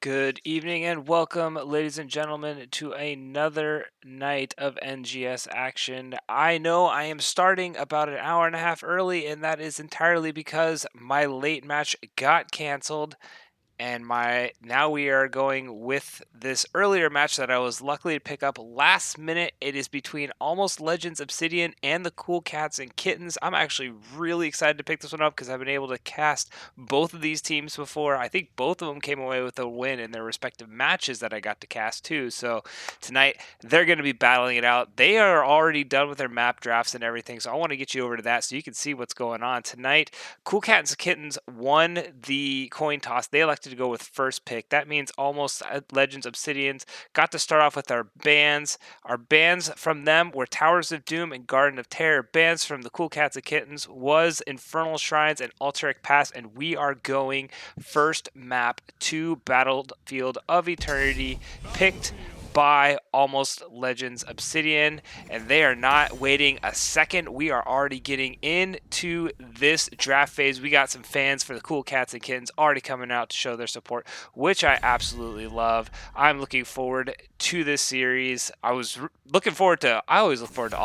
Good evening and welcome, ladies and gentlemen, to another night of NGS action. I know I am starting about an hour and a half early, and that is entirely because my late match got canceled. And now we are going with this earlier match that I was luckily to pick up last minute. It is between Almost Legends Obsidian and the Cool Cats and Kittens. I'm actually really excited to pick this one up because I've been able to cast both of these teams before. I think both of them came away with a win in their respective matches that I got to cast too. So tonight they're going to be battling it out. They are already done with their map drafts and everything. So I want to get you over to that so you can see what's going on tonight. Cool Cats and Kittens won the coin toss. They elected to go with first pick. That means Almost Legends Obsidians got to start off with our bands. Our bands from them were Towers of Doom and Garden of Terror. Bands from the Cool Cats and Kittens was Infernal Shrines and Altaric Pass, and we are going first map to Battlefield of Eternity, picked by Almost Legends Obsidian, and they are not waiting a second. We are already getting into this draft phase. We got some fans for the Cool Cats and Kittens already coming out to show their support, which I absolutely love. I'm looking forward to this series. I always look forward to all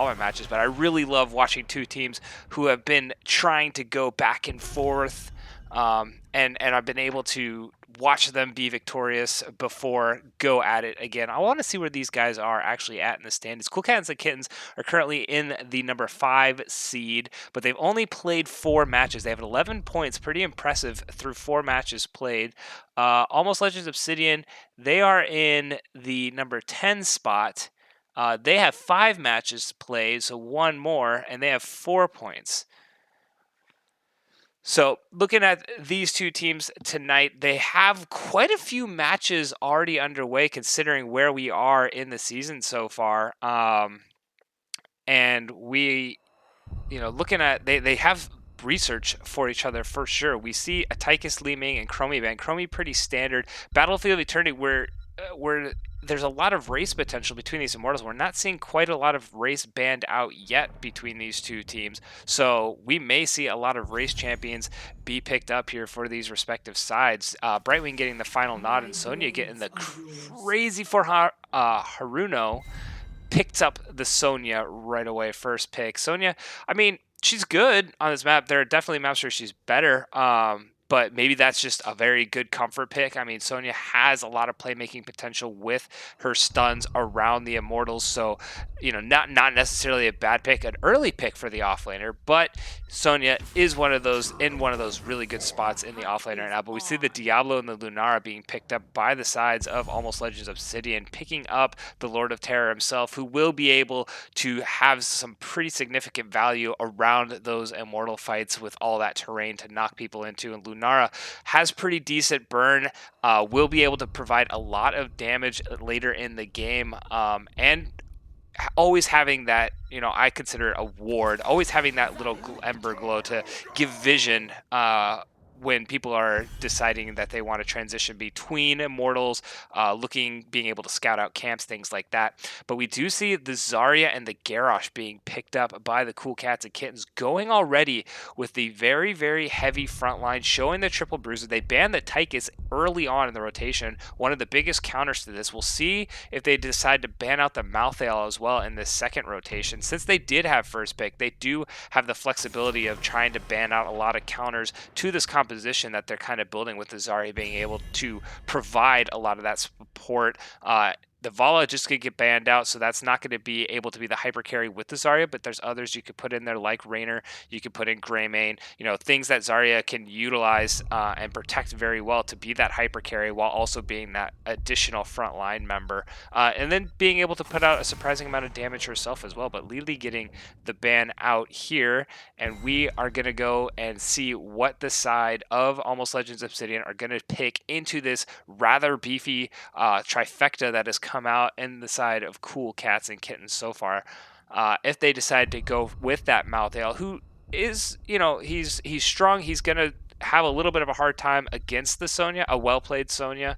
my matches, but I really love watching two teams who have been trying to go back and forth. And I've been able to watch them be victorious before go at it again. I want to see where these guys are actually at in the standings. Cool Cats and Kittens are currently in the number 5 seed, but they've only played 4 matches. They have 11 points, pretty impressive through 4 matches played. Almost Legends Obsidian, they are in the number 10 spot. They have 5 matches played, so 1 more, and they have 4 points. So looking at these two teams tonight, they have quite a few matches already underway considering where we are in the season so far. And we, looking at, they have research for each other for sure. We see Atticus Leeming and Chromie Band. Chromie pretty standard. Battlefield of Eternity, where there's a lot of race potential between these immortals. We're not seeing quite a lot of race banned out yet between these two teams. So we may see a lot of race champions be picked up here for these respective sides. Brightwing getting the final nod and Sonya getting the crazy for Haruno. Picked up the Sonya right away, first pick. Sonya, I mean, she's good on this map. There are definitely maps where she's better. But maybe that's just a very good comfort pick. I mean, Sonya has a lot of playmaking potential with her stuns around the Immortals, so not necessarily a bad pick, an early pick for the offlaner. But Sonya is one of those really good spots in the offlaner right now. But we see the Diablo and the Lunara being picked up by the sides of Almost Legends Obsidian, picking up the Lord of Terror himself, who will be able to have some pretty significant value around those Immortal fights with all that terrain to knock people into. And Lunara has pretty decent burn, will be able to provide a lot of damage later in the game, and always having that, I consider it a ward, always having that little ember glow to give vision when people are deciding that they want to transition between immortals, being able to scout out camps, things like that. But we do see the Zarya and the Garrosh being picked up by the Cool Cats and Kittens, going already with the very, very heavy front line, showing the triple bruiser. They banned the Tychus early on in the rotation, one of the biggest counters to this. We'll see if they decide to ban out the Malthael as well in this second rotation. Since they did have first pick, they do have the flexibility of trying to ban out a lot of counters to this composition that they're kind of building, with the Zarya being able to provide a lot of that support. The Vala just could get banned out, so that's not going to be able to be the hyper carry with the Zarya, but there's others you could put in there like Raynor, you could put in Greymane, things that Zarya can utilize and protect very well to be that hyper carry while also being that additional frontline member. And then being able to put out a surprising amount of damage herself as well. But Lily getting the ban out here, and we are going to go and see what the side of Almost Legends Obsidian are going to pick into this rather beefy trifecta that has come out in the side of Cool Cats and Kittens so far. If they decide to go with that Malthael, who is, he's strong, he's going to have a little bit of a hard time against the Sonya, a well-played Sonya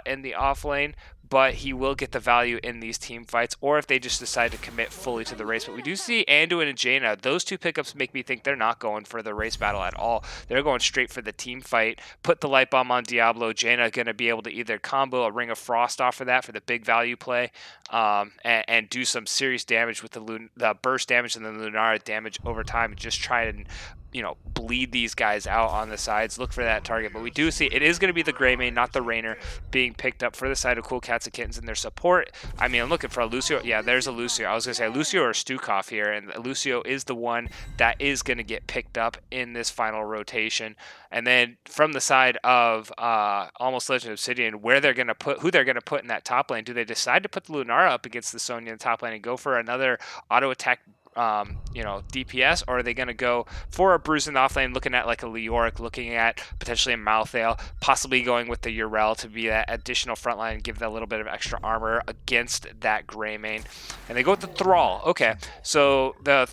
in the off lane. but he will get the value in these team fights, or if they just decide to commit fully to the race. But we do see Anduin and Jaina. Those two pickups make me think they're not going for the race battle at all. They're going straight for the team fight. Put the light bomb on Diablo. Jaina going to be able to either combo a Ring of Frost off of that for the big value play, and do some serious damage with the burst damage and the Lunara damage over time, and just try and bleed these guys out on the sides. Look for that target. But we do see it is going to be the Greymane, not the Rainer, being picked up for the side of Cool Cats and Kittens and their support. I mean, I'm looking for a Lucio. Yeah, there's a Lucio. I was going to say Lucio or Stukov here, and Lucio is the one that is going to get picked up in this final rotation. And then from the side of Almost Legend Obsidian, who they're going to put in that top lane. Do they decide to put the Lunara up against the Sonya in the top lane and go for another auto attack DPS, or are they going to go for a Bruise in the offlane, looking at like a Leoric, looking at potentially a Malthael, possibly going with the Yrel to be that additional frontline and give that a little bit of extra armor against that Greymane? And they go with the Thrall. Okay, so the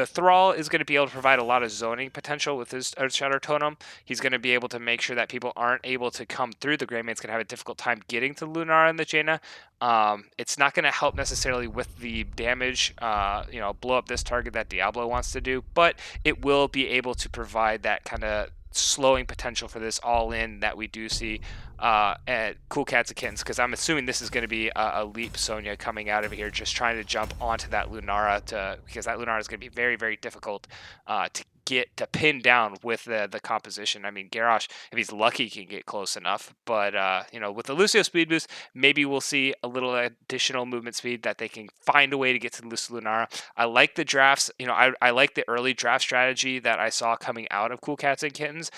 Thrall is going to be able to provide a lot of zoning potential with his Earthshatter Totem. He's going to be able to make sure that people aren't able to come through. The Greymane's going to have a difficult time getting to Lunara and the Jaina. It's not going to help necessarily with the damage, blow up this target that Diablo wants to do, but it will be able to provide that kind of slowing potential for this all-in that we do see at Cool Cats and Kittens, because I'm assuming this is going to be a Leap Sonya coming out of here, just trying to jump onto that Lunara, because that Lunara is going to be very, very difficult to pin down with the composition. I mean, Garrosh, if he's lucky, can get close enough, but with the Lucio speed boost, maybe we'll see a little additional movement speed that they can find a way to get to Lunara. I like the drafts. I like the early draft strategy that I saw coming out of Cool Cats and Kittens,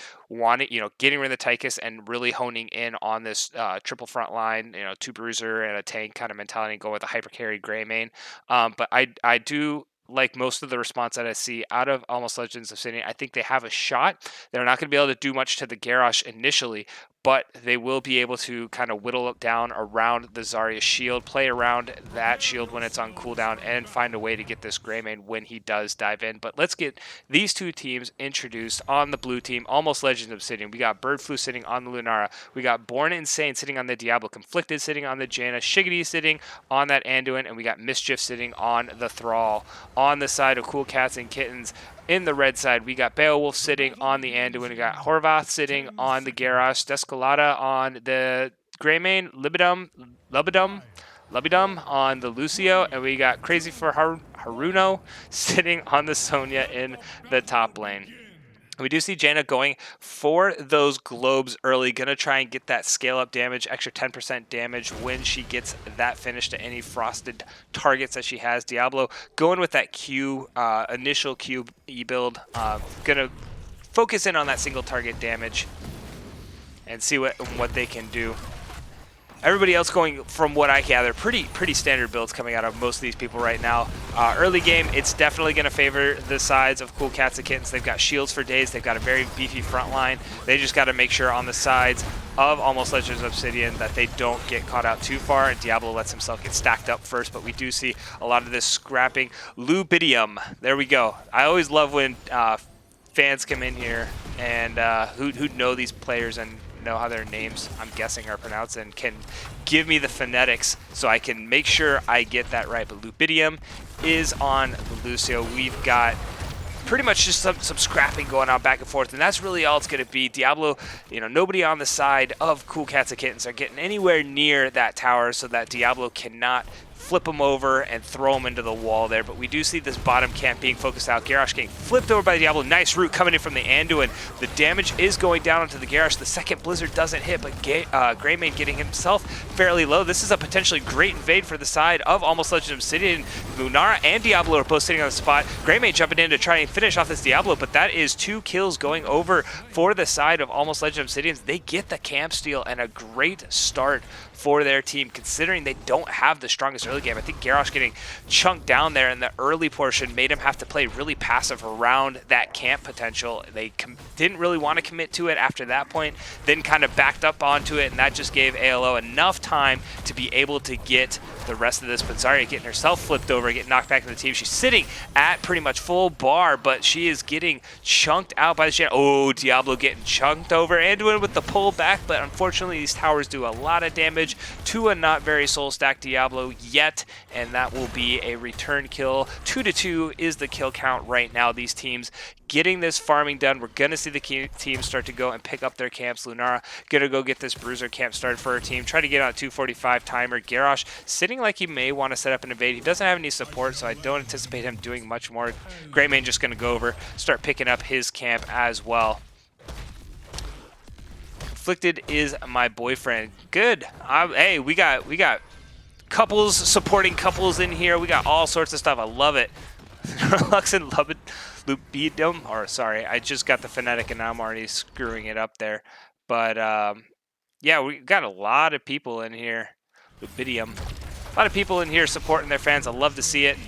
getting rid of the Tychus and really honing in on this triple front line, two bruiser and a tank kind of mentality, and go with a hyper carry Greymane. But I do like most of the response that I see out of Almost Legends of Obsidian. I think they have a shot. They're not going to be able to do much to the Garrosh initially, but they will be able to kind of whittle it down around the Zarya shield, play around that shield when it's on cooldown, and find a way to get this Greymane when he does dive in. But let's get these two teams introduced. On the blue team, Almost Legends of Obsidian, we got Bird Flu sitting on the Lunara, we got Born Insane sitting on the Diablo, Conflicted sitting on the Jaina, Shiggity sitting on that Anduin, and we got Mischief sitting on the Thrall. On the side of Cool Cats and Kittens, in the red side, we got Beowulf sitting on the Anduin, we got Horvath sitting on the Garrosh, Descolada on the Greymane, Lubidum on the Lucio, and we got Crazy for Haruno sitting on the Sonya in the top lane. We do see Jaina going for those globes early, going to try and get that scale up damage, extra 10% damage when she gets that finish to any frosted targets that she has. Diablo going with that Q, initial Q E-build, going to focus in on that single target damage and see what they can do. Everybody else going, from what I gather, pretty standard builds coming out of most of these people right now. Early game, it's definitely going to favor the sides of Cool Cats and Kittens. They've got shields for days. They've got a very beefy front line. They just got to make sure on the sides of Almost Legends of Obsidian that they don't get caught out too far, and Diablo lets himself get stacked up first, but we do see a lot of this scrapping. Lubidium, there we go. I always love when fans come in here and who know these players and know how their names, I'm guessing, are pronounced, and can give me the phonetics so I can make sure I get that right. But Lubidium is on the Lucio. We've got pretty much just some scrapping going on back and forth, and that's really all it's going to be. Diablo, nobody on the side of Cool Cats and Kittens are getting anywhere near that tower so that Diablo cannot flip him over and throw him into the wall there. But we do see this bottom camp being focused out. Garrosh getting flipped over by Diablo. Nice root coming in from the Anduin. The damage is going down onto the Garrosh. The second Blizzard doesn't hit, but Greymane getting himself fairly low. This is a potentially great invade for the side of Almost Legend of Obsidian. Lunara and Diablo are both sitting on the spot. Greymane jumping in to try and finish off this Diablo, but that is 2 kills going over for the side of Almost Legend of Obsidian. They get the camp steal and a great start for their team, considering they don't have the strongest early early game. I think Garrosh getting chunked down there in the early portion made him have to play really passive around that camp potential. They didn't really want to commit to it after that point, then kind of backed up onto it, and that just gave ALO enough time to be able to get the rest of this. But Zarya getting herself flipped over, getting knocked back in the team. She's sitting at pretty much full bar, but she is getting chunked out by the Shannon. Oh, Diablo getting chunked over. Anduin with the pull back, but unfortunately these towers do a lot of damage to a not very soul stack Diablo yet, and that will be a return kill. 2-2 is the kill count right now. These teams getting this farming done. We're going to see the teams start to go and pick up their camps. Lunara going to go get this Bruiser camp started for her team. Try to get on a 245 timer. Garrosh sitting like he may want to set up an invade. He doesn't have any support, so I don't anticipate him doing much more. Greymane just going to go over, start picking up his camp as well. Afflicted is my boyfriend. Good. Hey, we got couples supporting couples in here. We got all sorts of stuff. I love it. Lux and Lupidum, or sorry, I just got the phonetic and now I'm already screwing it up there. But yeah, we got a lot of people in here. Lupidium. A lot of people in here supporting their fans. I love to see it.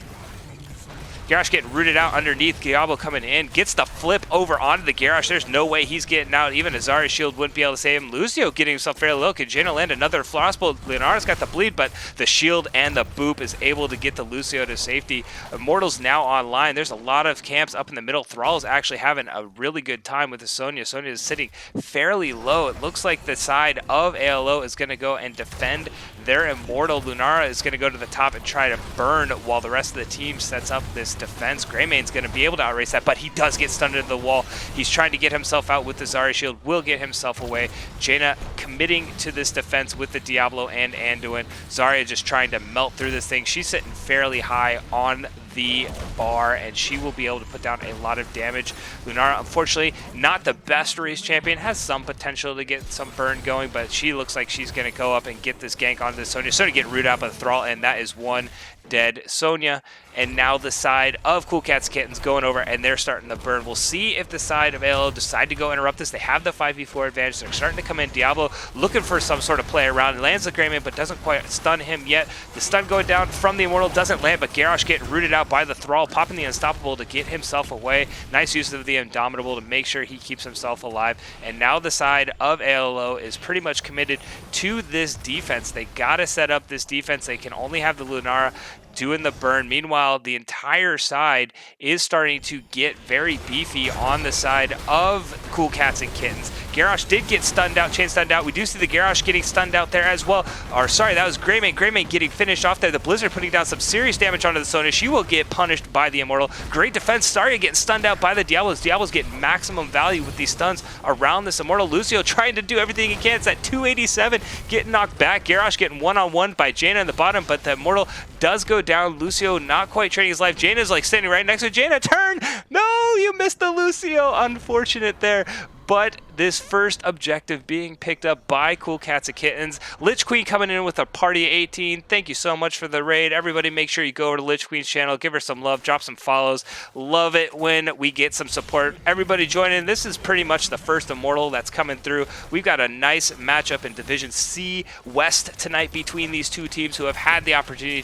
Garrosh getting rooted out underneath. Diablo coming in. Gets the flip over onto the Garrosh. There's no way he's getting out. Even a Zarya shield wouldn't be able to save him. Lucio getting himself fairly low. Can Jaina land another Frostbolt? Leonardo's got the bleed, but the shield and the boop is able to get the Lucio to safety. Immortal's now online. There's a lot of camps up in the middle. Thrall's actually having a really good time with the Sonya. Sonya is sitting fairly low. It looks like the side of ALO is going to go and defend their Immortal. Lunara is going to go to the top and try to burn while the rest of the team sets up this defense. Greymane's going to be able to outrace that, but he does get stunned into the wall. He's trying to get himself out with the Zarya shield, will get himself away. Jaina committing to this defense with the Diablo and Anduin. Zarya just trying to melt through this thing. She's sitting fairly high on the bar, and she will be able to put down a lot of damage. Lunara, unfortunately, not the best race champion, has some potential to get some burn going, but she looks like she's going to go up and get this gank onto the Sonya. Sonya getting rooted out by the Thrall, and that is one dead Sonya. And now the side of Cool Cats Kittens going over, and they're starting to burn. We'll see if the side of ALO decide to go interrupt this. They have the 5v4 advantage. They're starting to come in. Diablo looking for some sort of play around. He lands the Greymane, but doesn't quite stun him yet. The stun going down from the Immortal doesn't land, but Garrosh getting rooted out by the Thrall, popping the Unstoppable to get himself away. Nice use of the Indomitable to make sure he keeps himself alive. And now the side of ALO is pretty much committed to this defense. They got to set up this defense. They can only have the Lunara doing the burn. Meanwhile, the entire side is starting to get very beefy on the side of Cool Cats and Kittens. Garrosh did get stunned out, chain stunned out. We do see the Garrosh getting stunned out there as well. Or sorry, that was Greymane. Greymane getting finished off there. The Blizzard putting down some serious damage onto the Sonya. She will get punished by the Immortal. Great defense. Zarya getting stunned out by the Diablos. Diablos getting maximum value with these stuns around this Immortal. Lucio trying to do everything he can. It's at 287, getting knocked back. Garrosh getting one-on-one by Jaina in the bottom, but the Immortal does go down. Lucio not quite trading his life. Jaina's like standing right next to Jaina. Turn! No, you missed the Lucio. Unfortunate there. But this first objective being picked up by Cool Cats and Kittens. Lich Queen coming in with a party of 18. Thank you so much for the raid. Everybody make sure you go over to Lich Queen's channel, give her some love, drop some follows. Love it when we get some support. Everybody join in. This is pretty much the first Immortal that's coming through. We've got a nice matchup in Division C West tonight between these two teams who have had the opportunity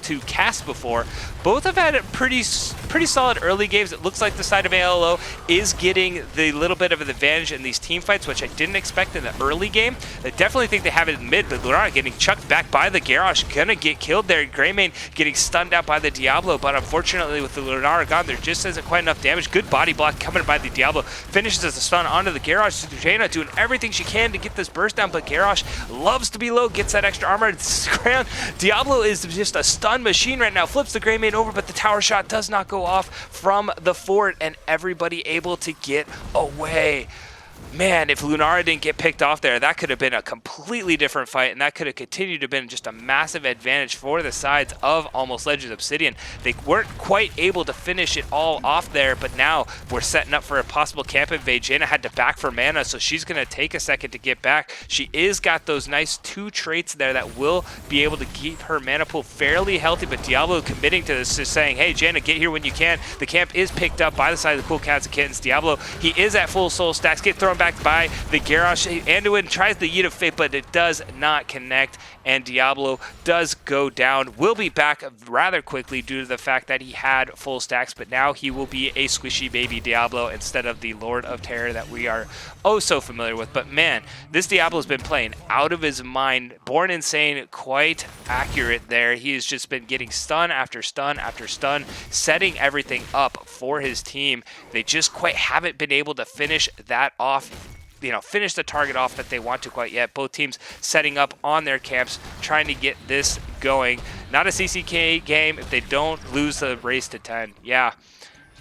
to cast before. Both have had pretty solid early games. It looks like the side of ALO is getting the little bit of an advantage in these team fights, which I didn't expect in the early game. I definitely think they have it in mid, but Lunara getting chucked back by the Garrosh, gonna get killed there. Greymane getting stunned out by the Diablo, but unfortunately with the Lunara gone, there just isn't quite enough damage. Good body block coming by the Diablo. Finishes as a stun onto the Garrosh. Jaina doing everything she can to get this burst down, but Garrosh loves to be low, gets that extra armor. Diablo is just a stun machine right now. Flips the Greymane over, but the tower shot does not go off from the fort, and everybody able to get away. Man, if Lunara didn't get picked off there, that could have been a completely different fight, and that could have continued to have been just a massive advantage for the sides of Almost Legends Obsidian. They weren't quite able to finish it all off there, but now we're setting up for a possible camp invade. Jaina had to back for mana, so she's going to take a second to get back. She is got those nice 2 traits there that will be able to keep her mana pool fairly healthy, but Diablo committing to this, is saying, hey, Jaina, get here when you can. The camp is picked up by the side of the Cool Cats and Kittens. Diablo, he is at full soul stacks, get thrown thrown back by the Garrosh. Anduin tries the Yeet of Fate, but it does not connect, and Diablo does go down. Will be back rather quickly due to the fact that he had full stacks, but now he will be a squishy baby Diablo instead of the Lord of Terror that we are oh so familiar with. But man, this Diablo's been playing out of his mind. Born Insane, quite accurate there. He has just been getting stun after stun after stun, setting everything up for his team. They just quite haven't been able to finish that off, finish the target off that they want to quite yet. Both teams setting up on their camps, trying to get this going. Not a CCK game if they don't lose the race to 10. Yeah.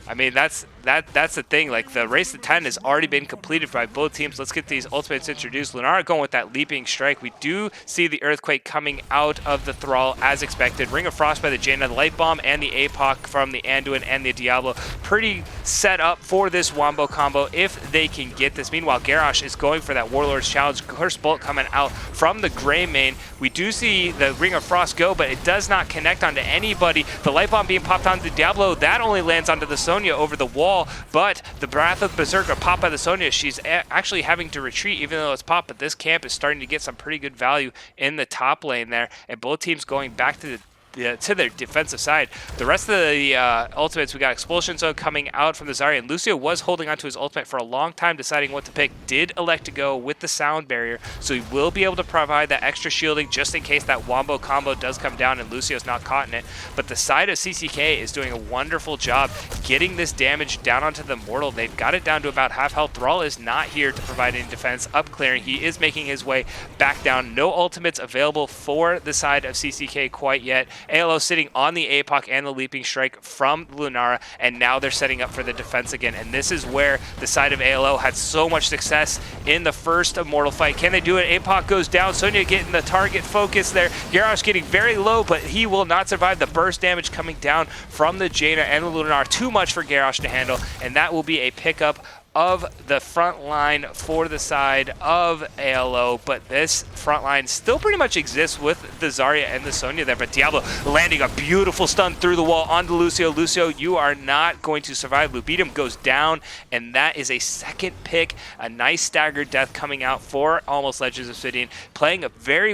I mean, that's the thing. Like, the race to 10 has already been completed by both teams. Let's get these ultimates introduced. Lunara going with that leaping strike. We do see the Earthquake coming out of the Thrall as expected. Ring of Frost by the Jaina, the Light Bomb, and the APOC from the Anduin and the Diablo. Pretty set up for this Wombo combo if they can get this. Meanwhile, Garrosh is going for that Warlord's Challenge. Curse Bolt coming out from the Grey Mane. We do see the Ring of Frost go, but it does not connect onto anybody. The Light Bomb being popped onto the Diablo, that only lands onto the Sonya over the wall, but the Wrath of Berserker popped by the Sonya. She's actually having to retreat even though it's popped, but this camp is starting to get some pretty good value in the top lane there, and both teams going back to their defensive side. The rest of the ultimates, we got Expulsion Zone coming out from the Zarya, and Lucio was holding onto his ultimate for a long time, deciding what to pick. Did elect to go with the Sound Barrier, so he will be able to provide that extra shielding just in case that Wombo combo does come down and Lucio's not caught in it. But the side of CCK is doing a wonderful job getting this damage down onto the Mortal. They've got it down to about half health. Thrall is not here to provide any defense. Up clearing, he is making his way back down. No ultimates available for the side of CCK quite yet. ALO sitting on the APOC and the Leaping Strike from Lunara, and now they're setting up for the defense again. And this is where the side of ALO had so much success in the first Immortal fight. Can they do it? APOC goes down. Sonya getting the target focus there. Garrosh getting very low, but he will not survive the burst damage coming down from the Jaina and the Lunara. Too much for Garrosh to handle, and that will be a pickup of the front line for the side of ALO, but this front line still pretty much exists with the Zarya and the Sonya there. But Diablo landing a beautiful stun through the wall onto Lucio. Lucio, you are not going to survive. Lubitum goes down, and that is a second pick. A nice staggered death coming out for Almost Legends Obsidian, playing a very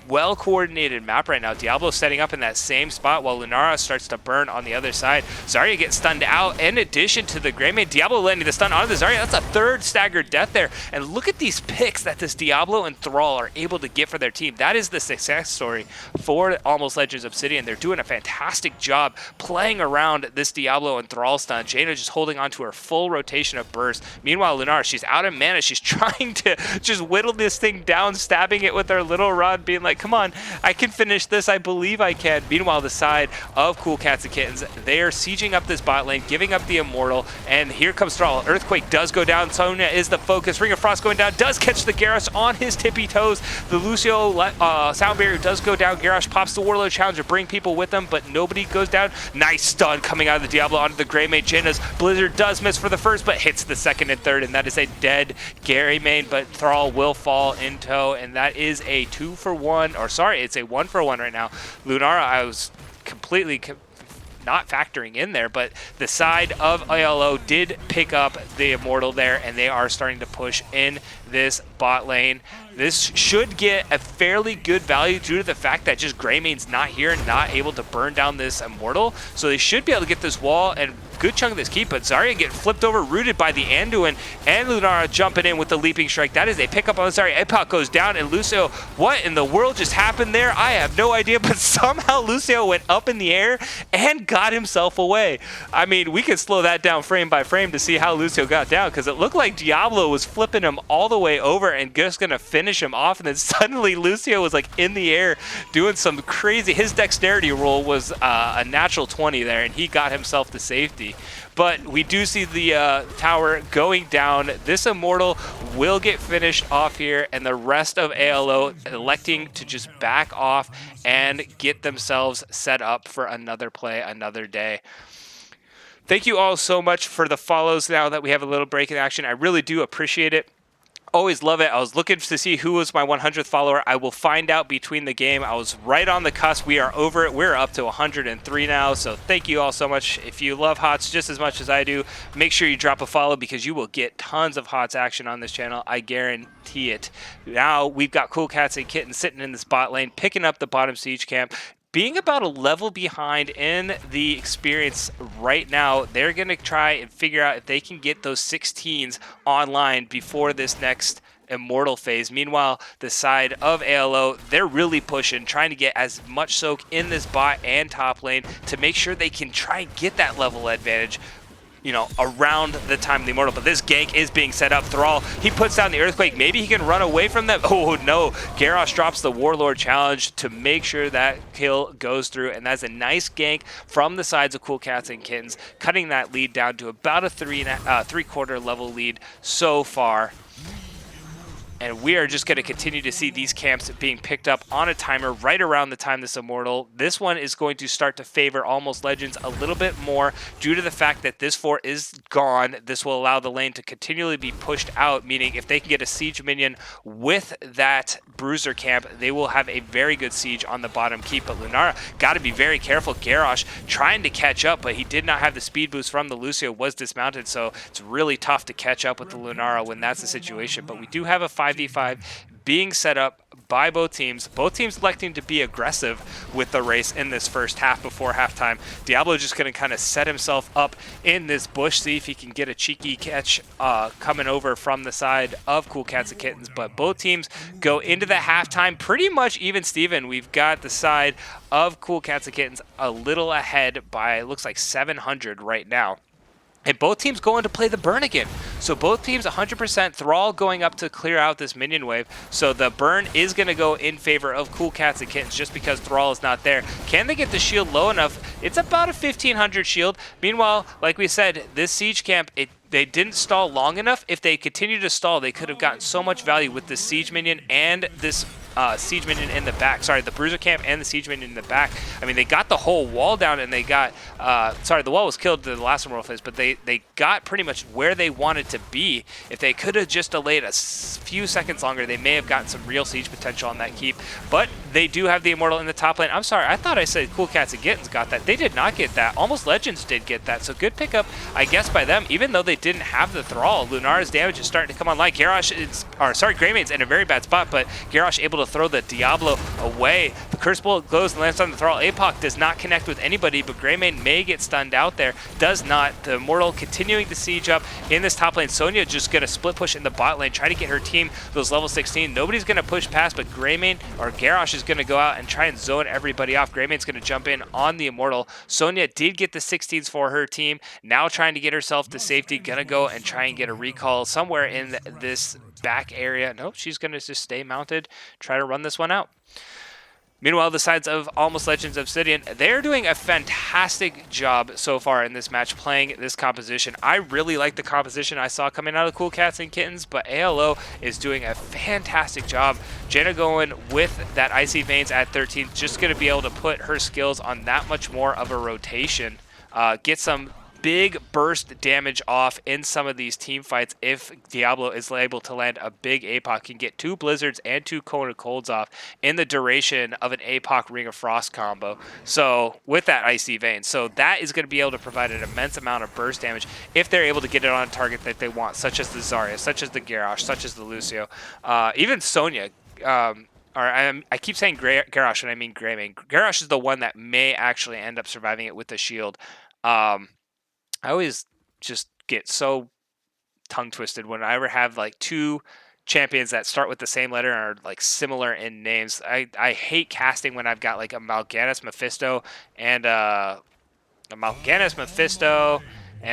well-coordinated map right now. Diablo setting up in that same spot while Lunara starts to burn on the other side. Zarya gets stunned out in addition to the Grey Mane. Diablo landing the stun onto the Zarya. That's a third staggered death there. And look at these picks that this Diablo and Thrall are able to get for their team. That is the success story for Almost Legends Obsidian. They're doing a fantastic job playing around this Diablo and Thrall stun. Jaina just holding on to her full rotation of burst. Meanwhile, Lunara, she's out of mana. She's trying to just whittle this thing down, stabbing it with her little rod, being like, come on, I can finish this. I believe I can. Meanwhile, the side of Cool Cats and Kittens, they are sieging up this bot lane, giving up the Immortal, and here comes Thrall. Earthquake does go down. Sonya is the focus. Ring of Frost going down, does catch the Garrosh on his tippy toes. The Lucio Sound Barrier does go down. Garrosh pops the Warlord Challenge to bring people with him, but nobody goes down. Nice stun coming out of the Diablo onto the Grey Mane. Jaina's Blizzard does miss for the first, but hits the second and third, and that is a dead Grey Mane, but Thrall will fall in tow, and that is a 2-for-1, or sorry, it's a 1-for-1 right now. Lunara, I was completely not factoring in there, but the side of ALO did pick up the Immortal there, and they are starting to push in this bot lane. This should get a fairly good value due to the fact that just Grey Mane's not here and not able to burn down this Immortal, so they should be able to get this wall and good chunk of this keep, but Zarya getting flipped over, rooted by the Anduin, and Lunara jumping in with the Leaping Strike. That is a pickup on Zarya. Epoch goes down, and Lucio, what in the world just happened there? I have no idea, but somehow Lucio went up in the air and got himself away. I mean, we could slow that down frame by frame to see how Lucio got down, because it looked like Diablo was flipping him all the way over and just going to finish him off, and then suddenly Lucio was like in the air doing some crazy, his dexterity roll was a natural 20 there, and he got himself to safety. But we do see the tower going down. This Immortal will get finished off here, and the rest of ALO electing to just back off and get themselves set up for another play, another day. Thank you all so much for the follows now that we have a little break in action. I really do appreciate it. Always love it. I was looking to see who was my 100th follower. I will find out between the game. I was right on the cusp. We are over it. We're up to 103 now. So thank you all so much. If you love HOTS just as much as I do, make sure you drop a follow because you will get tons of HOTS action on this channel. I guarantee it. Now we've got Cool Cats and Kittens sitting in this bot lane, picking up the bottom siege camp. Being about a level behind in the experience right now, they're going to try and figure out if they can get those 16s online before this next Immortal phase. Meanwhile, the side of ALO, they're really pushing, trying to get as much soak in this bot and top lane to make sure they can try and get that level advantage, you know, around the time of the Immortal. But this gank is being set up. Thrall, he puts down the Earthquake. Maybe he can run away from them. Oh, no. Garrosh drops the Warlord challenge to make sure that kill goes through. And that's a nice gank from the sides of Cool Cats and Kittens, cutting that lead down to about a three-quarter level lead so far. And we are just going to continue to see these camps being picked up on a timer right around the time this Immortal. This one is going to start to favor Almost Legends a little bit more due to the fact that this fort is gone. This will allow the lane to continually be pushed out, meaning if they can get a siege minion with that bruiser camp, they will have a very good siege on the bottom keep. But Lunara got to be very careful. Garrosh trying to catch up, but he did not have the speed boost from the Lucio, was dismounted, so it's really tough to catch up with the Lunara when that's the situation. But we do have a 5v5 being set up by both teams electing to be aggressive with the race in this first half before halftime. Diablo just going to kind of set himself up in this bush, see if he can get a cheeky catch coming over from the side of Cool Cats and Kittens. But both teams go into the halftime pretty much even Steven. We've got the side of Cool Cats and Kittens a little ahead by, looks like 700 right now. And both teams going to play the burn again. So both teams 100%. Thrall going up to clear out this minion wave. So the burn is going to go in favor of Cool Cats and Kittens just because Thrall is not there. Can they get the shield low enough? It's about a 1500 shield. Meanwhile, like we said, this siege camp, they didn't stall long enough. If they continued to stall, they could have gotten so much value with this siege minion and this siege minion in the back. Sorry, the bruiser camp and the siege minion in the back. I mean, they got the whole wall down, and they got sorry, the wall was killed in the last Immortal phase, but they got pretty much where they wanted to be. If they could have just delayed a few seconds longer, they may have gotten some real siege potential on that keep. But they do have the Immortal in the top lane. I'm sorry, I thought I said Cool Cats and Kittens got that. They did not get that. Almost Legends did get that, so good pickup, I guess, by them. Even though they didn't have the Thrall, Lunara's damage is starting to come online. Garrosh is, or sorry, Greymane's in a very bad spot, but Garrosh able to throw the Diablo away. The Curse Bullet goes and lands on the Thrall. Apoc does not connect with anybody, but Greymane may get stunned out there. Does not. The Immortal continuing to siege up in this top lane. Sonya just going to split push in the bot lane, try to get her team those level 16. Nobody's going to push past, but Greymane or Garrosh is going to go out and try and zone everybody off. Greymane's going to jump in on the Immortal. Sonya did get the 16s for her team. Now trying to get herself to safety. Going to go and try and get a recall somewhere in this back area. Nope, she's going to just stay mounted, try to run this one out. Meanwhile, the sides of Almost Legends Obsidian, they're doing a fantastic job so far in this match playing this composition. I really like the composition I saw coming out of Cool Cats and Kittens, but ALO is doing a fantastic job. Jenna going with that Icy Veins at 13, just going to be able to put her skills on that much more of a rotation. Get some big burst damage off in some of these team fights if Diablo is able to land a big APOC, can get 2 Blizzards and 2 Cone of Colds off in the duration of an APOC Ring of Frost combo. So with that Icy Vein, so that is going to be able to provide an immense amount of burst damage if they're able to get it on a target that they want, such as the Zarya, such as the Garrosh, such as the Lucio, even Sonya. I keep saying Garrosh and I mean Greymane. Garrosh is the one that may actually end up surviving it with the shield. I always just get so tongue twisted when I ever have like 2 champions that start with the same letter and are like similar in names. I hate casting when I've got like a Mal'Ganis Mephisto and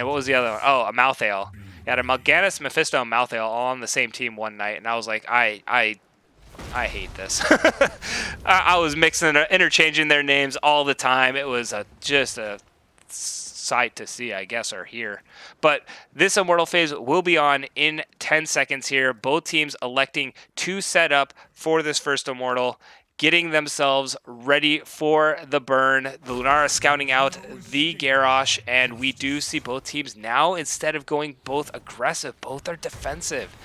what was the other one? Oh, a Malthael. I had a Mal'Ganis, Mephisto, and Malthael all on the same team one night, and I was like, I hate this. I was mixing, interchanging their names all the time. It was just a sight to see, I guess, or hear. But this Immortal phase will be on in 10 seconds here. Both teams electing to set up for this first Immortal, getting themselves ready for the burn. The Lunara scouting out the Garrosh, and we do see both teams now, instead of going both aggressive, both are defensive.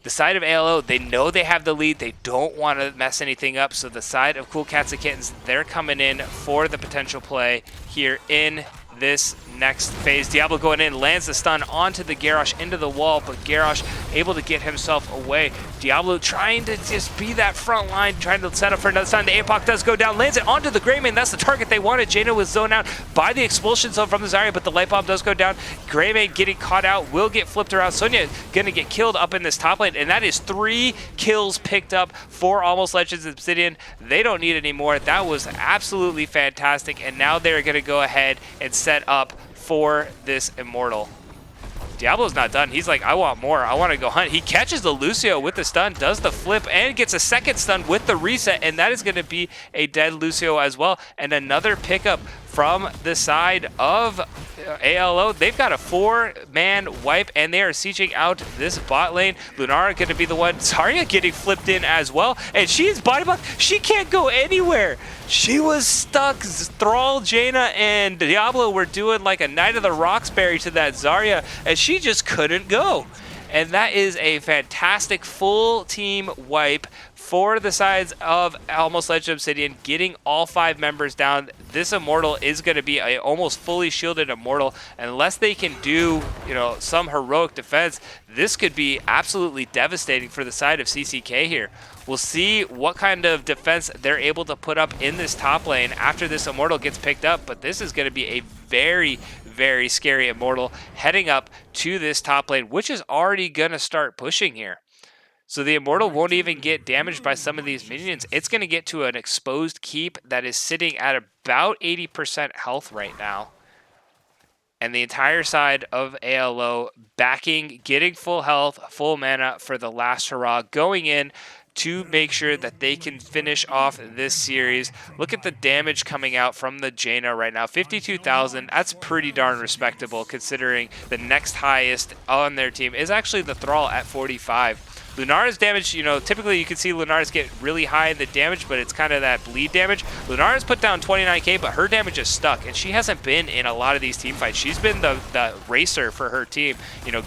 The side of ALO, they know they have the lead. They don't want to mess anything up. So the side of Cool Cats and Kittens, they're coming in for the potential play here in this next phase. Diablo going in, lands the stun onto the Garrosh into the wall, but Garrosh able to get himself away. Diablo trying to just be that front line, trying to set up for another stun. The APOC does go down, lands it onto the Greymane. That's the target they wanted. Jaina was zoned out by the expulsion zone from the Zarya, but the Light Bomb does go down. Greymane getting caught out, will get flipped around. Sonya gonna get killed up in this top lane, and that is 3 kills picked up for Almost Legends Obsidian. They don't need any more. That was absolutely fantastic, and now they're gonna go ahead and set up for this Immortal. Diablo's not done. He's like, I want more. I want to go hunt. He catches the Lucio with the stun, does the flip, and gets a second stun with the reset, and that is going to be a dead Lucio as well. And another pickup from the side of ALO. They've got a 4-man wipe, and they are sieging out this bot lane. Lunara going to be the one. Zarya getting flipped in as well, and she's body blocked. She can't go anywhere. She was stuck. Thrall, Jaina, and Diablo were doing like a Knight of the Roxbury to that Zarya, and she just couldn't go. And that is a fantastic full team wipe for the sides of Almost Legend Obsidian, getting all 5 members down. This Immortal is going to be a almost fully shielded Immortal. Unless they can do, some heroic defense, this could be absolutely devastating for the side of CCK here. We'll see what kind of defense they're able to put up in this top lane after this Immortal gets picked up, but this is going to be a very, very scary Immortal heading up to this top lane, which is already going to start pushing here. So the Immortal won't even get damaged by some of these minions. It's going to get to an exposed keep that is sitting at about 80% health right now. And the entire side of ALO backing, getting full health, full mana for the last hurrah, going in to make sure that they can finish off this series. Look at the damage coming out from the Jaina right now. 52,000. That's pretty darn respectable considering the next highest on their team is actually the Thrall at 45. Lunara's damage, typically you can see Lunara's get really high in the damage, but it's kind of that bleed damage. Lunara's put down 29k, but her damage is stuck, and she hasn't been in a lot of these team fights. She's been the racer for her team,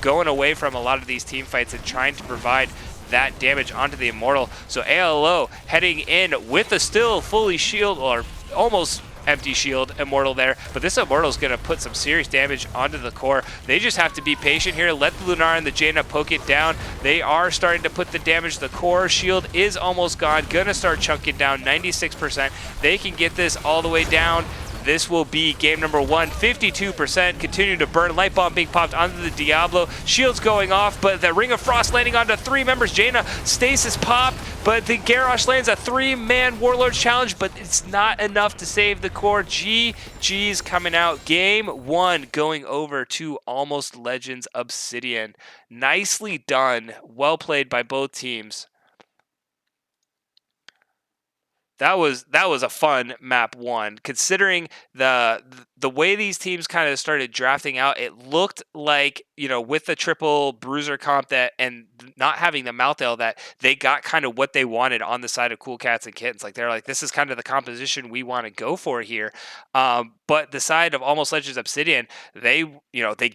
going away from a lot of these team fights and trying to provide that damage onto the Immortal. So ALO heading in with a still fully shield, or almost empty shield Immortal there, but this Immortal is going to put some serious damage onto the core. They just have to be patient here, let the Lunar and the Jaina poke it down. They are starting to put the damage. The core shield is almost gone, gonna start chunking down 96%. They can get this all the way down. This will be game number 1. 52% continue to burn. Light Bomb being popped onto the Diablo. Shields going off, but the Ring of Frost landing onto 3 members. Jaina, stasis popped, but the Garrosh lands a 3-man Warlord challenge, but it's not enough to save the core. GG's coming out. Game 1 going over to Almost Legends Obsidian. Nicely done. Well played by both teams. That was a fun map 1. Considering the way these teams kind of started drafting out, it looked like, with the triple bruiser comp that and not having the Malthael, that they got kind of what they wanted on the side of Cool Cats and Kittens. Like, they're like, this is kind of the composition we want to go for here. But the side of Almost Legends Obsidian, they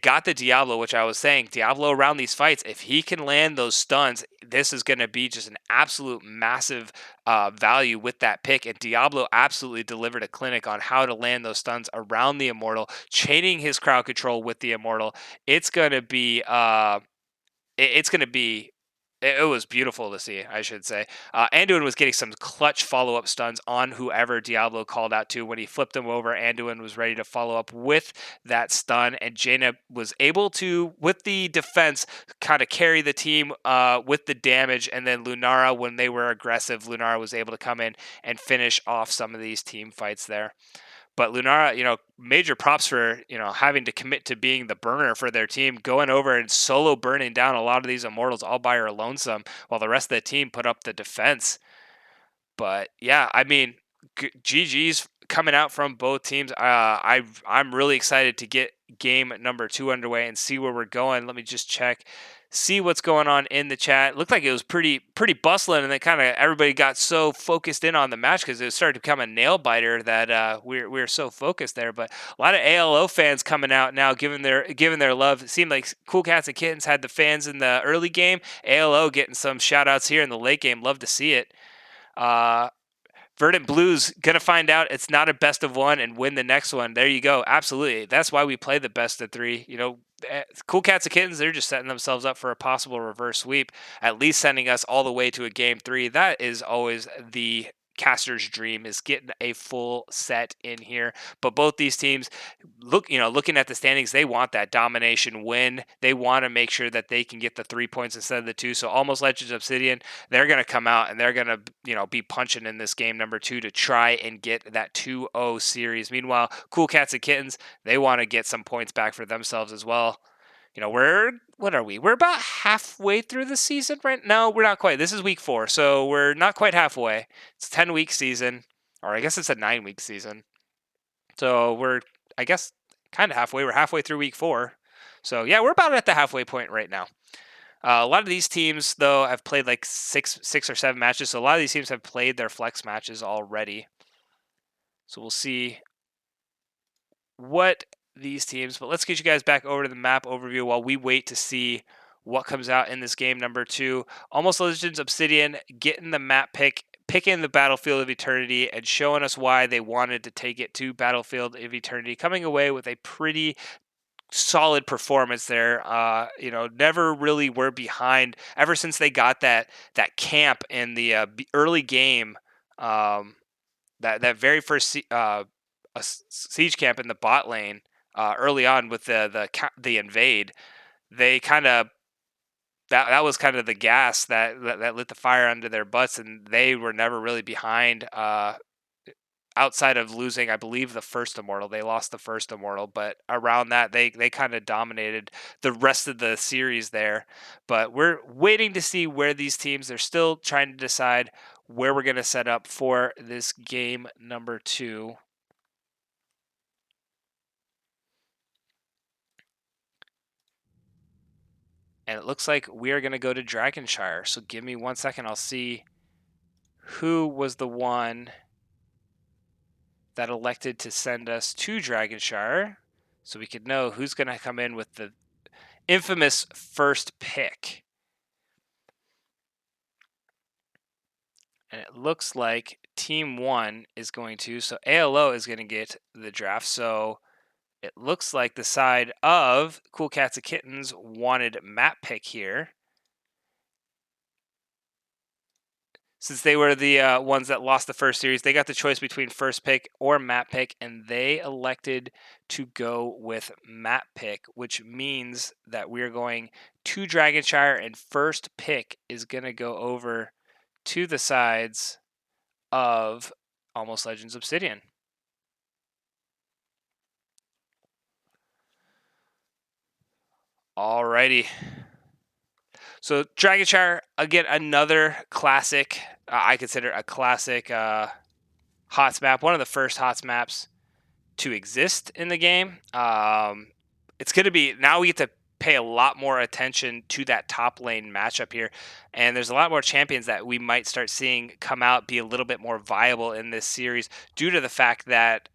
got the Diablo, which I was saying, Diablo around these fights, if he can land those stuns, this is going to be just an absolute massive value with that pick. And Diablo absolutely delivered a clinic on how to land those stuns around the Immortal, chaining his crowd control with the Immortal. It's going to be it was beautiful to see, I should say. Anduin was getting some clutch follow-up stuns on whoever Diablo called out to. When he flipped him over, Anduin was ready to follow up with that stun, and Jaina was able to, with the defense, kind of carry the team with the damage, and then Lunara, when they were aggressive, Lunara was able to come in and finish off some of these team fights there. But Lunara, major props for, having to commit to being the burner for their team, going over and solo burning down a lot of these Immortals all by her lonesome, while the rest of the team put up the defense. But yeah, I mean, GG's coming out from both teams. I'm really excited to get game number 2 underway and see where we're going. Let me just check, see what's going on in the chat. It looked like it was pretty bustling, and then kind of everybody got so focused in on the match because it started to become a nail biter that we're so focused there. But a lot of ALO fans coming out now, giving their love. It seemed like Cool Cats and Kittens had the fans in the early game. ALO getting some shout outs here in the late game. Love to see it. Verdant Blues gonna find out it's not a best of one and win the next one. There you go. Absolutely. That's why we play the best of 3. Cool Cats and Kittens, they're just setting themselves up for a possible reverse sweep, at least sending us all the way to a game 3. That is always the caster's dream, is getting a full set in here. But both these teams, looking at the standings, they want that domination win. They want to make sure that they can get the 3 points instead of the 2. So Almost Legends Obsidian, they're going to come out and they're going to be punching in this game number 2 to try and get that 2-0 series. Meanwhile, Cool Cats and Kittens, they want to get some points back for themselves as well. What are we? We're about halfway through the season, right? No, we're not quite. This is week 4, so we're not quite halfway. It's a 10-week season, or I guess it's a 9-week season. So we're, I guess, kind of halfway. We're halfway through week 4. So yeah, we're about at the halfway point right now. A lot of these teams, though, have played like six or 7 matches. So a lot of these teams have played their flex matches already. So we'll see what these teams, but let's get you guys back over to the map overview while we wait to see what comes out in this game number 2. Almost Legends Obsidian getting the map picking the Battlefield of Eternity and showing us why they wanted to take it to Battlefield of Eternity, coming away with a pretty solid performance there. Never really were behind ever since they got that camp in the early game. That very first a siege camp in the bot lane early on with the invade. They kind of that was kind of the gas that lit the fire under their butts, and they were never really behind. Outside of losing, I believe, the first Immortal. They lost the first Immortal, but around that, they kind of dominated the rest of the series there. But we're waiting to see where these teams, they're still trying to decide where we're going to set up for this game number 2. And it looks like we are going to go to Dragonshire. So give me 1 second. I'll see who was the one that elected to send us to Dragonshire, so we could know who's going to come in with the infamous first pick. And it looks like Team 1 is going to, so ALO is going to get the draft. So it looks like the side of Cool Cats and Kittens wanted map pick here. Since they were the ones that lost the first series, they got the choice between first pick or map pick, and they elected to go with map pick, which means that we're going to Dragonshire, and first pick is going to go over to the sides of Almost Legends Obsidian. Alrighty. So Dragonshire, again, another classic. I consider a classic HOTS map, one of the first HOTS maps to exist in the game. It's going to be, now we get to pay a lot more attention to that top lane matchup here, and there's a lot more champions that we might start seeing come out, be a little bit more viable in this series due to the fact that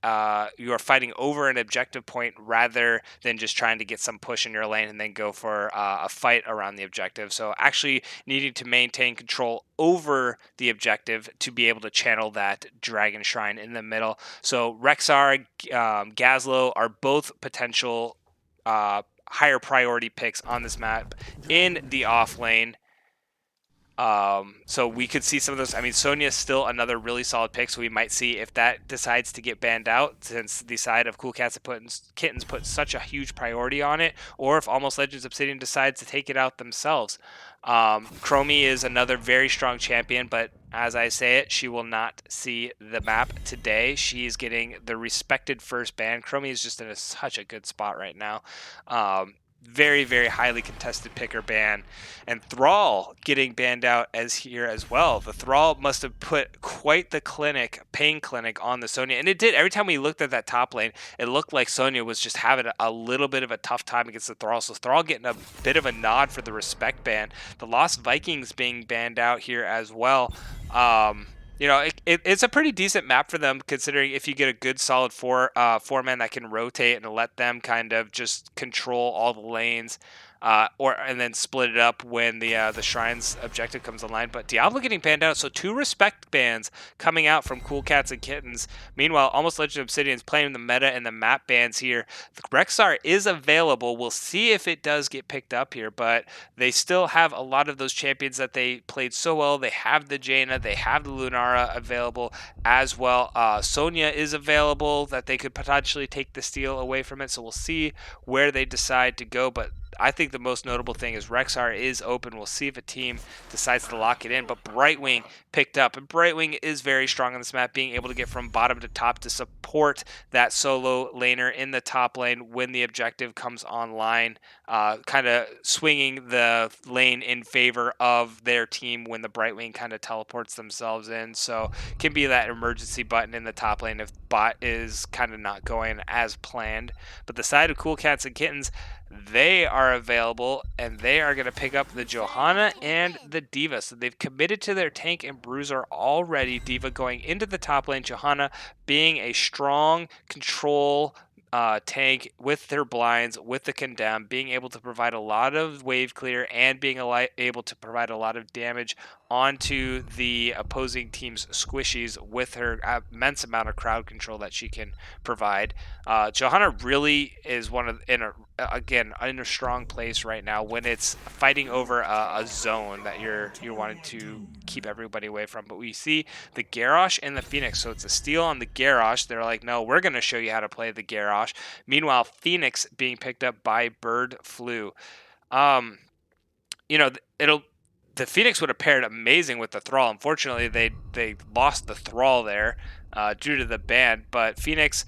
you are fighting over an objective point rather than just trying to get some push in your lane and then go for a fight around the objective. So actually needing to maintain control over the objective to be able to channel that Dragon Shrine in the middle. So Rexar, Gazlo are both potential higher priority picks on this map in the off lane. So we could see some of those. I mean, Sonya is still another really solid pick, so we might see if that decides to get banned out, since the side of Cool Cats and Kittens put such a huge priority on it, or if Almost Legends Obsidian decides to take it out themselves. Chromie is another very strong champion, but as I say it, she will not see the map today. She is getting the respected first ban. Chromie is just in such a good spot right now. very, very highly contested pick or ban. And Thrall getting banned out as here as well. The Thrall must have put quite the pain clinic on the Sonya. And it did. Every time we looked at that top lane, it looked like Sonya was just having a little bit of a tough time against the Thrall. So Thrall getting a bit of a nod for the respect ban. The Lost Vikings being banned out here as well. It's a pretty decent map for them, considering if you get a good solid four man that can rotate and let them kind of just control all the lanes, and then split it up when the Shrine's objective comes online. But Diablo getting banned out, so 2 respect bans coming out from Cool Cats and Kittens. Meanwhile, Almost Legend Obsidian's playing the meta and the map bans here. The Rexar is available. We'll see if it does get picked up here, but they still have a lot of those champions that they played so well. They have the Jaina, they have the Lunara available as well. Sonya is available that they could potentially take the steal away from it, so we'll see where they decide to go. But I think the most notable thing is Rexar is open. We'll see if a team decides to lock it in. But Brightwing picked up, and Brightwing is very strong on this map, being able to get from bottom to top to support that solo laner in the top lane when the objective comes online, kind of swinging the lane in favor of their team when the Brightwing kind of teleports themselves in. So can be that emergency button in the top lane if bot is kind of not going as planned. But the side of Cool Cats and Kittens, they are available, and they are going to pick up the Johanna and the D.Va. So they've committed to their tank and bruiser already. D.Va going into the top lane, Johanna being a strong control tank with their blinds, with the condemn, being able to provide a lot of wave clear and being able to provide a lot of damage onto the opposing team's squishies with her immense amount of crowd control that she can provide. Johanna really is in a strong place right now when it's fighting over a zone that you're wanting to keep everybody away from. But we see the Garrosh and the Phoenix, so it's a steal on the Garrosh. They're like, no, we're going to show you how to play the Garrosh. Meanwhile, Phoenix being picked up by Bird Flu. The Phoenix would have paired amazing with the Thrall. Unfortunately, they lost the Thrall there due to the ban. But Phoenix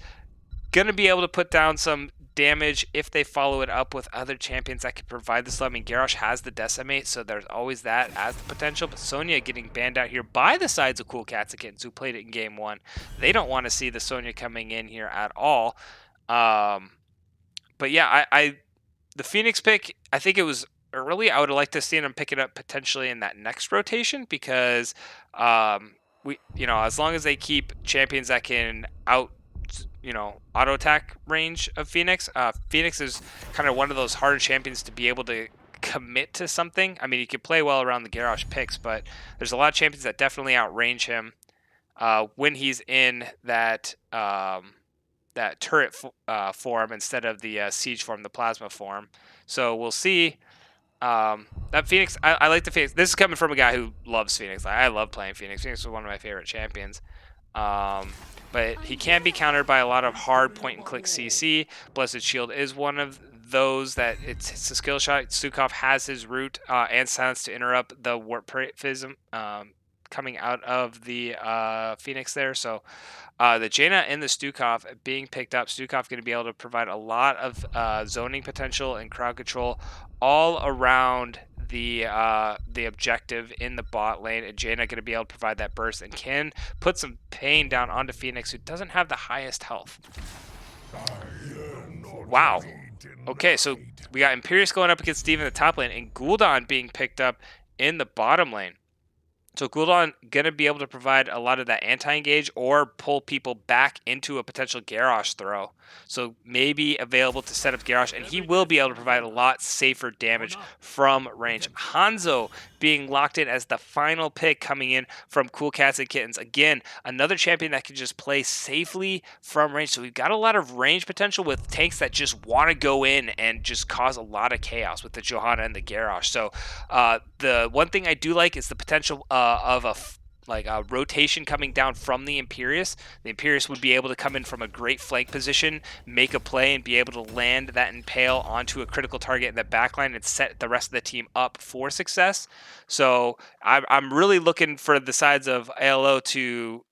going to be able to put down some damage if they follow it up with other champions that can provide this. I mean, Garrosh has the Decimate, so there's always that as the potential. But Sonya getting banned out here by the sides of Cool Cats and Kittens, who played it in Game 1. They don't want to see the Sonya coming in here at all. But yeah, the Phoenix pick, I think it was early. I would have liked to see them pick it up potentially in that next rotation, because as long as they keep champions that can auto attack range of Phoenix. Phoenix is kind of one of those harder champions to be able to commit to something. I mean, he can play well around the Garrosh picks, but there's a lot of champions that definitely outrange him when he's in that turret form instead of the siege form, the plasma form. So we'll see. That Phoenix, I like the Phoenix. This is coming from a guy who loves Phoenix. I love playing Phoenix. Phoenix was one of my favorite champions. But he can be countered by a lot of hard point-and-click CC. Blessed Shield is one of those that it's a skill shot. Stukov has his root and silence to interrupt the warp prism coming out of the Phoenix there. So the Jaina and the Stukov being picked up. Stukov going to be able to provide a lot of zoning potential and crowd control all around the objective in the bot lane, and Jaina going to be able to provide that burst and can put some pain down onto Phoenix, who doesn't have the highest health. Wow. Okay, so we got Imperius going up against Steve in the top lane, and Gul'dan being picked up in the bottom lane. So Gul'dan going to be able to provide a lot of that anti-engage or pull people back into a potential Garrosh throw. So maybe available to set up Garrosh, and he will be able to provide a lot safer damage from range. Hanzo being locked in as the final pick coming in from Cool Cats and Kittens. Again, another champion that can just play safely from range. So we've got a lot of range potential with tanks that just want to go in and just cause a lot of chaos with the Johanna and the Garrosh. So the one thing I do like is the potential of a rotation coming down from the Imperius. The Imperius would be able to come in from a great flank position, make a play, and be able to land that Impale onto a critical target in the backline and set the rest of the team up for success. So I'm really looking for the sides of ALO to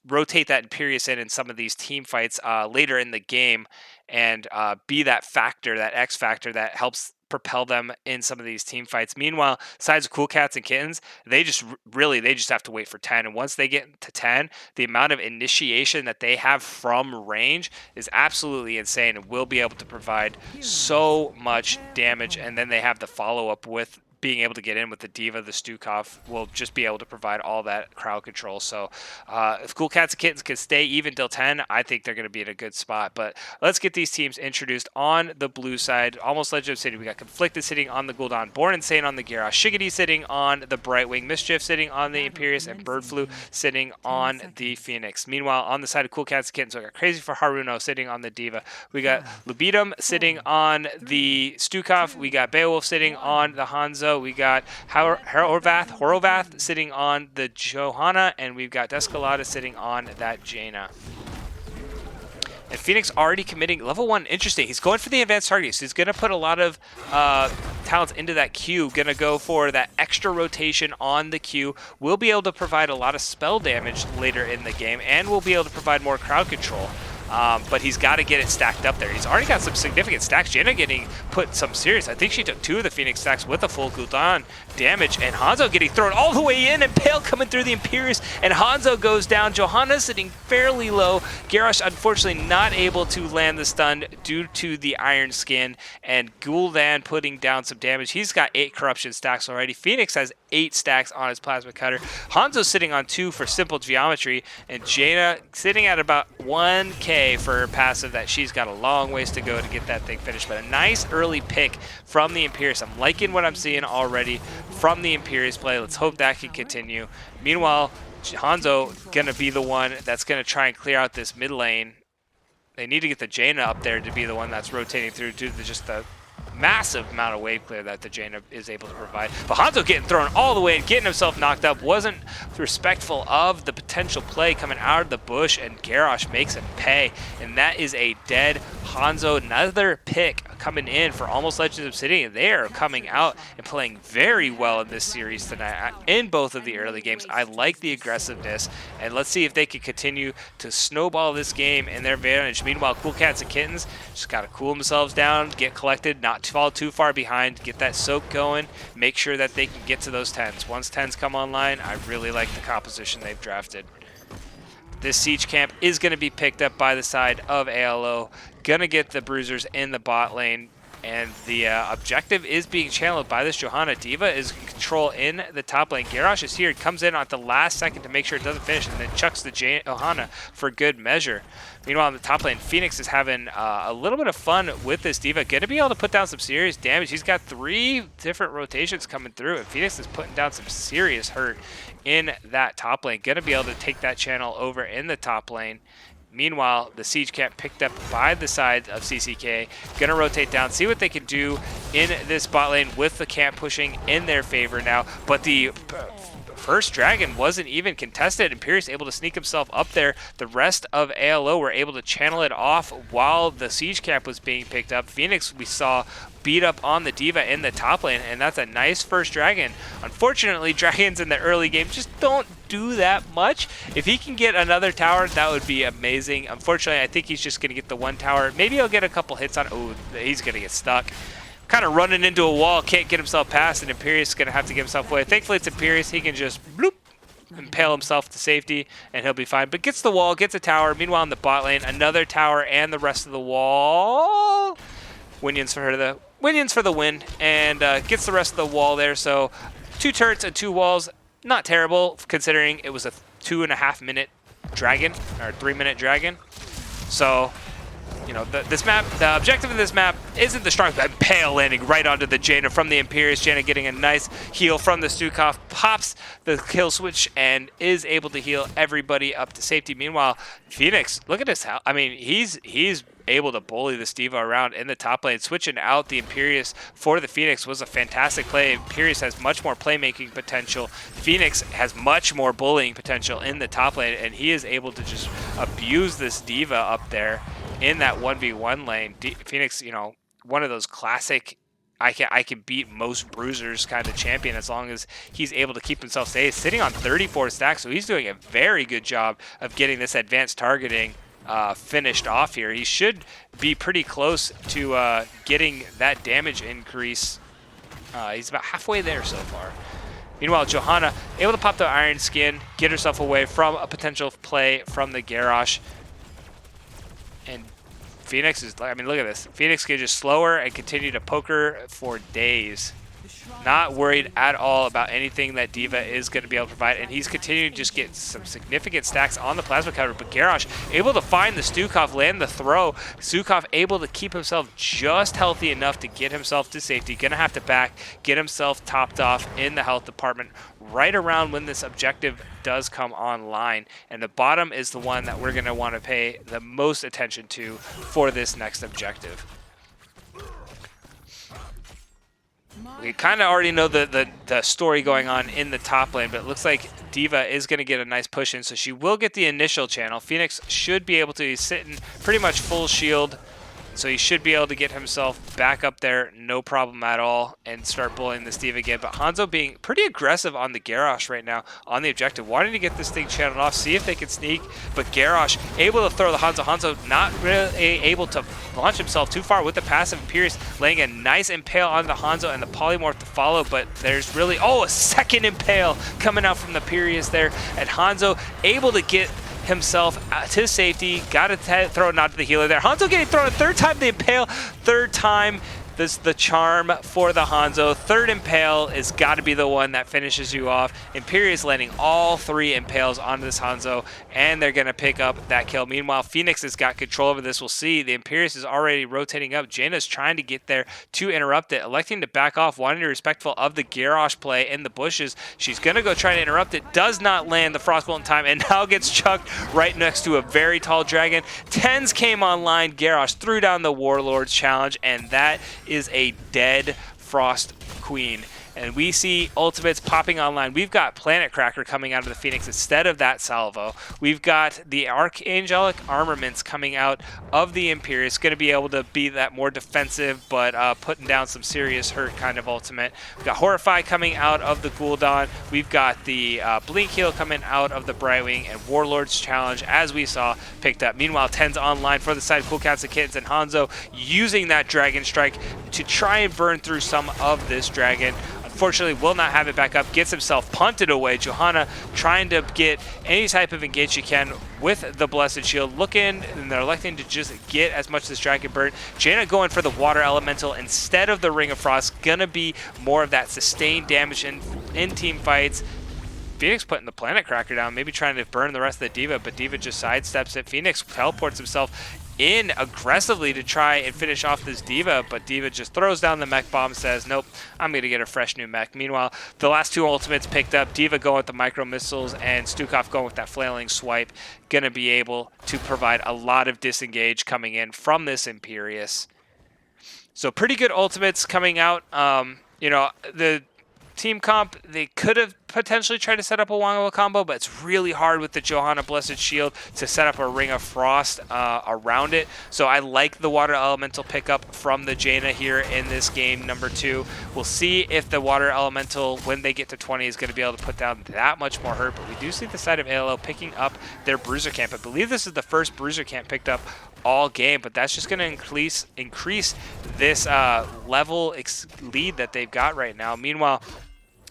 rotate that Imperius in some of these team fights later in the game and be that factor, that X factor that helps propel them in some of these team fights. Meanwhile, sides of Cool Cats and Kittens, they just really they just have to wait for 10. And once they get to 10, the amount of initiation that they have from range is absolutely insane and will be able to provide so much damage. And then they have the follow-up with being able to get in with the Diva, the Stukov will just be able to provide all that crowd control. So if Cool Cats and Kittens can stay even till 10, I think they're going to be in a good spot. But let's get these teams introduced on the blue side. Almost Legend of City, we got Conflicted sitting on the Gul'dan, Born Insane on the Gyarash, Shiggity sitting on the Brightwing, Mischief sitting on the Imperius, and Bird Flu sitting on the Phoenix. Meanwhile, on the side of Cool Cats and Kittens, we got Crazy for Haruno sitting on the Diva. We got Lubidum sitting on the Stukov. We got Beowulf sitting on the Hanzo. We got Horovath sitting on the Johanna, and we've got Descalada sitting on that Jaina. And Phoenix already committing level 1. Interesting. He's going for the advanced target, so he's going to put a lot of talents into that Q. Going to go for that extra rotation on the Q. Will be able to provide a lot of spell damage later in the game, and will be able to provide more crowd control. But he's got to get it stacked up there. He's already got some significant stacks. Jaina getting put some serious. I think she took 2 of the Phoenix stacks with a full Gul'dan damage. And Hanzo getting thrown all the way in, and Pale coming through the Imperius. And Hanzo goes down. Johanna sitting fairly low. Garrosh unfortunately not able to land the stun due to the Iron Skin. And Gul'dan putting down some damage. He's got 8 corruption stacks already. Phoenix has 8 stacks on his Plasma Cutter. Hanzo sitting on 2 for simple geometry. And Jaina sitting at about 1k for her passive that she's got a long ways to go to get that thing finished. But a nice early pick from the Imperius. I'm liking what I'm seeing already from the Imperius play. Let's hope that can continue. Meanwhile, Hanzo gonna be the one that's gonna try and clear out this mid lane. They need to get the Jaina up there to be the one that's rotating through due to just the massive amount of wave clear that the Jaina is able to provide. But Hanzo getting thrown all the way and getting himself knocked up wasn't respectful of the potential play coming out of the bush, and Garrosh makes him pay. And that is a dead Hanzo. Another pick coming in for Almost Legends of Obsidian. They are coming out and playing very well in this series tonight in both of the early games. I like the aggressiveness, and let's see if they can continue to snowball this game in their advantage. Meanwhile, Cool Cats and Kittens just got to cool themselves down, get collected, not fall too far behind, get that soak going, make sure that they can get to those 10s. Once 10s come online, I really like the composition they've drafted. This siege camp is going to be picked up by the side of ALO. Going to get the bruisers in the bot lane. And the objective is being channeled by this Johanna. Diva is in control in the top lane. Garrosh is here. Comes in at the last second to make sure it doesn't finish, and then chucks the Johanna for good measure. Meanwhile, in the top lane, Phoenix is having a little bit of fun with this Diva. Going to be able to put down some serious damage. He's got 3 different rotations coming through, and Phoenix is putting down some serious hurt in that top lane. Going to be able to take that channel over in the top lane. Meanwhile, the siege camp picked up by the side of CCK. Gonna rotate down, see what they can do in this bot lane with the camp pushing in their favor now. But the first dragon wasn't even contested. Imperius able to sneak himself up there. The rest of ALO were able to channel it off while the siege camp was being picked up. Phoenix, we saw, beat up on the Diva in the top lane, and that's a nice first dragon. Unfortunately, dragons in the early game just don't do that much. If he can get another tower, that would be amazing. Unfortunately, I think he's just going to get the 1 tower. Maybe he'll get a couple hits on. Oh, he's going to get stuck. Kind of running into a wall, can't get himself past, and Imperius is going to have to get himself away. Thankfully, it's Imperius. He can just bloop, impale himself to safety, and he'll be fine. But gets the wall, gets a tower. Meanwhile, in the bot lane, another tower and the rest of the wall. Winions for the win, and gets the rest of the wall there. So 2 turrets and 2 walls, not terrible considering it was a 2.5 minute dragon or 3-minute dragon. So, you know, this map, the objective of this map isn't the strongest. Impale landing right onto the Jaina from the Imperius. Jaina getting a nice heal from the Stukov, pops the kill switch and is able to heal everybody up to safety. Meanwhile, Phoenix, look at this. I mean, he's able to bully this Diva around in the top lane. Switching out the Imperius for the Phoenix was a fantastic play. Imperius has much more playmaking potential. Phoenix has much more bullying potential in the top lane, and he is able to just abuse this Diva up there in that 1v1 lane. Phoenix, you know, one of those classic I can beat most bruisers kind of champion as long as he's able to keep himself safe. Sitting on 34 stacks, so he's doing a very good job of getting this advanced targeting finished off here. He should be pretty close to getting that damage increase. He's about halfway there so far. Meanwhile, Johanna able to pop the Iron Skin, get herself away from a potential play from the Garrosh. And Phoenix is, I mean, look at this. Phoenix can just slow her and continue to poke her for days. Not worried at all about anything that D.Va is going to be able to provide, and he's continuing to just get some significant stacks on the plasma counter. But Garrosh able to find the Stukov, land the throw. Stukov able to keep himself just healthy enough to get himself to safety. Gonna have to back, get himself topped off in the health department right around when this objective does come online. And the bottom is the one that we're going to want to pay the most attention to for this next objective. We kind of already know the story going on in the top lane, but it looks like D.Va is going to get a nice push in, so she will get the initial channel. Phoenix should be able to be sitting pretty much full shield, so he should be able to get himself back up there, no problem at all, and start bullying this D.Va again. But Hanzo being pretty aggressive on the Garrosh right now on the objective, wanting to get this thing channeled off, see if they can sneak. But Garrosh able to throw the Hanzo. Hanzo not really able to launch himself too far with the passive. Imperius laying a nice impale on the Hanzo and the polymorph to follow, but there's really, a second impale coming out from the Imperius there. And Hanzo able to get himself to safety, got to throw a nod to the healer there. Hanzo getting thrown a third time, the impale, third time. This is the charm for the Hanzo. Third impale is got to be the one that finishes you off. Imperius landing all three impales onto this Hanzo, and they're going to pick up that kill. Meanwhile, Phoenix has got control over this. We'll see. The Imperius is already rotating up. Jaina's trying to get there to interrupt it, electing to back off, wanting to be respectful of the Garrosh play in the bushes. She's going to go try to interrupt it. Does not land the Frostbolt in time, and now gets chucked right next to a very tall dragon. Tens came online. Garrosh threw down the Warlord's challenge, and that is a dead Frost Queen. And we see ultimates popping online. We've got Planet Cracker coming out of the Phoenix instead of that salvo. We've got the Archangelic Armaments coming out of the Imperius. Going to be able to be that more defensive, but putting down some serious hurt kind of ultimate. We've got Horrify coming out of the Gul'dan. We've got the Blink Heal coming out of the Brightwing, and Warlord's Challenge, as we saw, picked up. Meanwhile, Ten's online for the side of Cool Cats and Kittens, and Hanzo using that Dragon Strike to try and burn through some of this dragon. Unfortunately, will not have it back up, gets himself punted away. Johanna trying to get any type of engage she can with the Blessed Shield, looking, and they're electing to just get as much of this dragon burn. Jaina going for the Water Elemental instead of the Ring of Frost, gonna be more of that sustained damage in team fights. Phoenix putting the Planet Cracker down, maybe trying to burn the rest of the D.Va, but D.Va just sidesteps it. Phoenix teleports himself in aggressively to try and finish off this D.Va, but D.Va just throws down the mech bomb, says, nope, I'm going to get a fresh new mech. Meanwhile, the last two ultimates picked up, D.Va going with the micro missiles and Stukov going with that flailing swipe, going to be able to provide a lot of disengage coming in from this Imperius. So pretty good ultimates coming out. You know, the team comp, they could have potentially tried to set up a Wangwa combo, but it's really hard with the Johanna Blessed Shield to set up a Ring of Frost around it. So I like the Water Elemental pickup from the Jaina here in this game number 2. We'll see if the Water Elemental, when they get to 20, is going to be able to put down that much more hurt, but we do see the side of ALO picking up their Bruiser Camp. I believe this is the first Bruiser Camp picked up all game, but that's just going to increase this level lead that they've got right now. Meanwhile,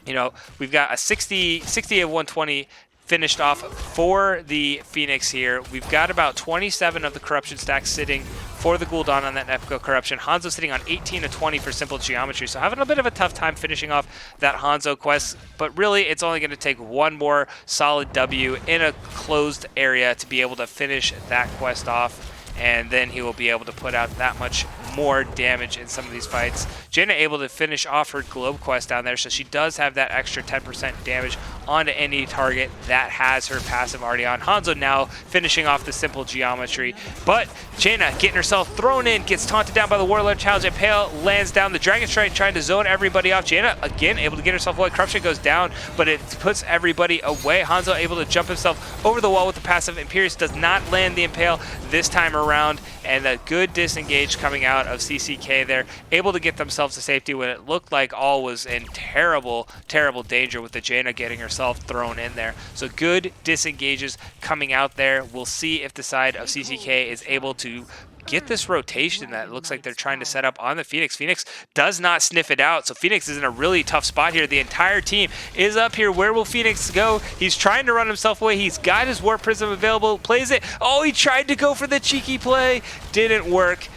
you know, we've got a 60 of 120 finished off for the Phoenix here. We've got about 27 of the corruption stacks sitting for the Gul'dan on that Epico corruption. Hanzo sitting on 18 of 20 for simple geometry, so having a bit of a tough time finishing off that Hanzo quest, but really it's only going to take one more solid W in a closed area to be able to finish that quest off, and then he will be able to put out that much more damage in some of these fights. Jaina able to finish off her Globe quest down there, so she does have that extra 10% damage onto any target that has her passive already on. Hanzo now finishing off the simple geometry, but Jaina getting herself thrown in, gets taunted down by the Warlord Challenge, and Pale lands down the Dragon Strike, trying to zone everybody off. Jaina again able to get herself away. Corruption goes down, but it puts everybody away. Hanzo able to jump himself over the wall with the passive. Imperius does not land the Impale this time around, and a good disengage coming out of CCK there, able to get themselves to safety when it looked like all was in terrible, terrible danger, with the Jaina getting herself himself thrown in there. So good disengages coming out there. We'll see if the side of CCK is able to get this rotation that looks like they're trying to set up on the Phoenix. Phoenix does not sniff it out, so Phoenix is in a really tough spot here. The entire team is up here. Where will Phoenix go? He's trying to run himself away. He's got his Warp Prism available, plays it. Oh, he tried to go for the cheeky play. Didn't work.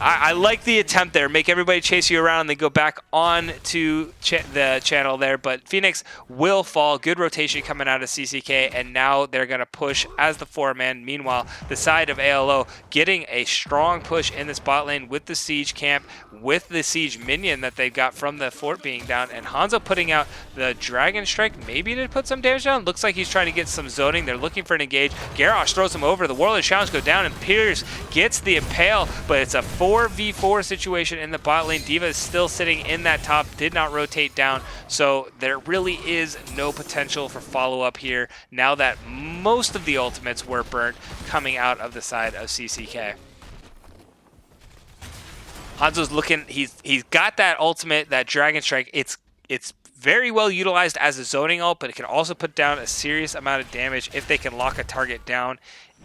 I like the attempt there. Make everybody chase you around and then go back on to the channel there. But Phoenix will fall. Good rotation coming out of CCK. And now they're going to push as the 4-man. Meanwhile, the side of ALO getting a strong push in this bot lane with the Siege camp, with the Siege minion that they've got from the fort being down. And Hanzo putting out the Dragon Strike maybe to put some damage down. Looks like he's trying to get some zoning. They're looking for an engage. Garrosh throws him over. The Warlord Challenge go down and Pierce gets the Impale. But it's a 4v4 situation in the bot lane. D.Va is still sitting in that top, did not rotate down, so there really is no potential for follow-up here now that most of the ultimates were burnt coming out of the side of CCK. Hanzo's looking, he's got that ultimate, that Dragon Strike. It's very well utilized as a zoning ult, but it can also put down a serious amount of damage if they can lock a target down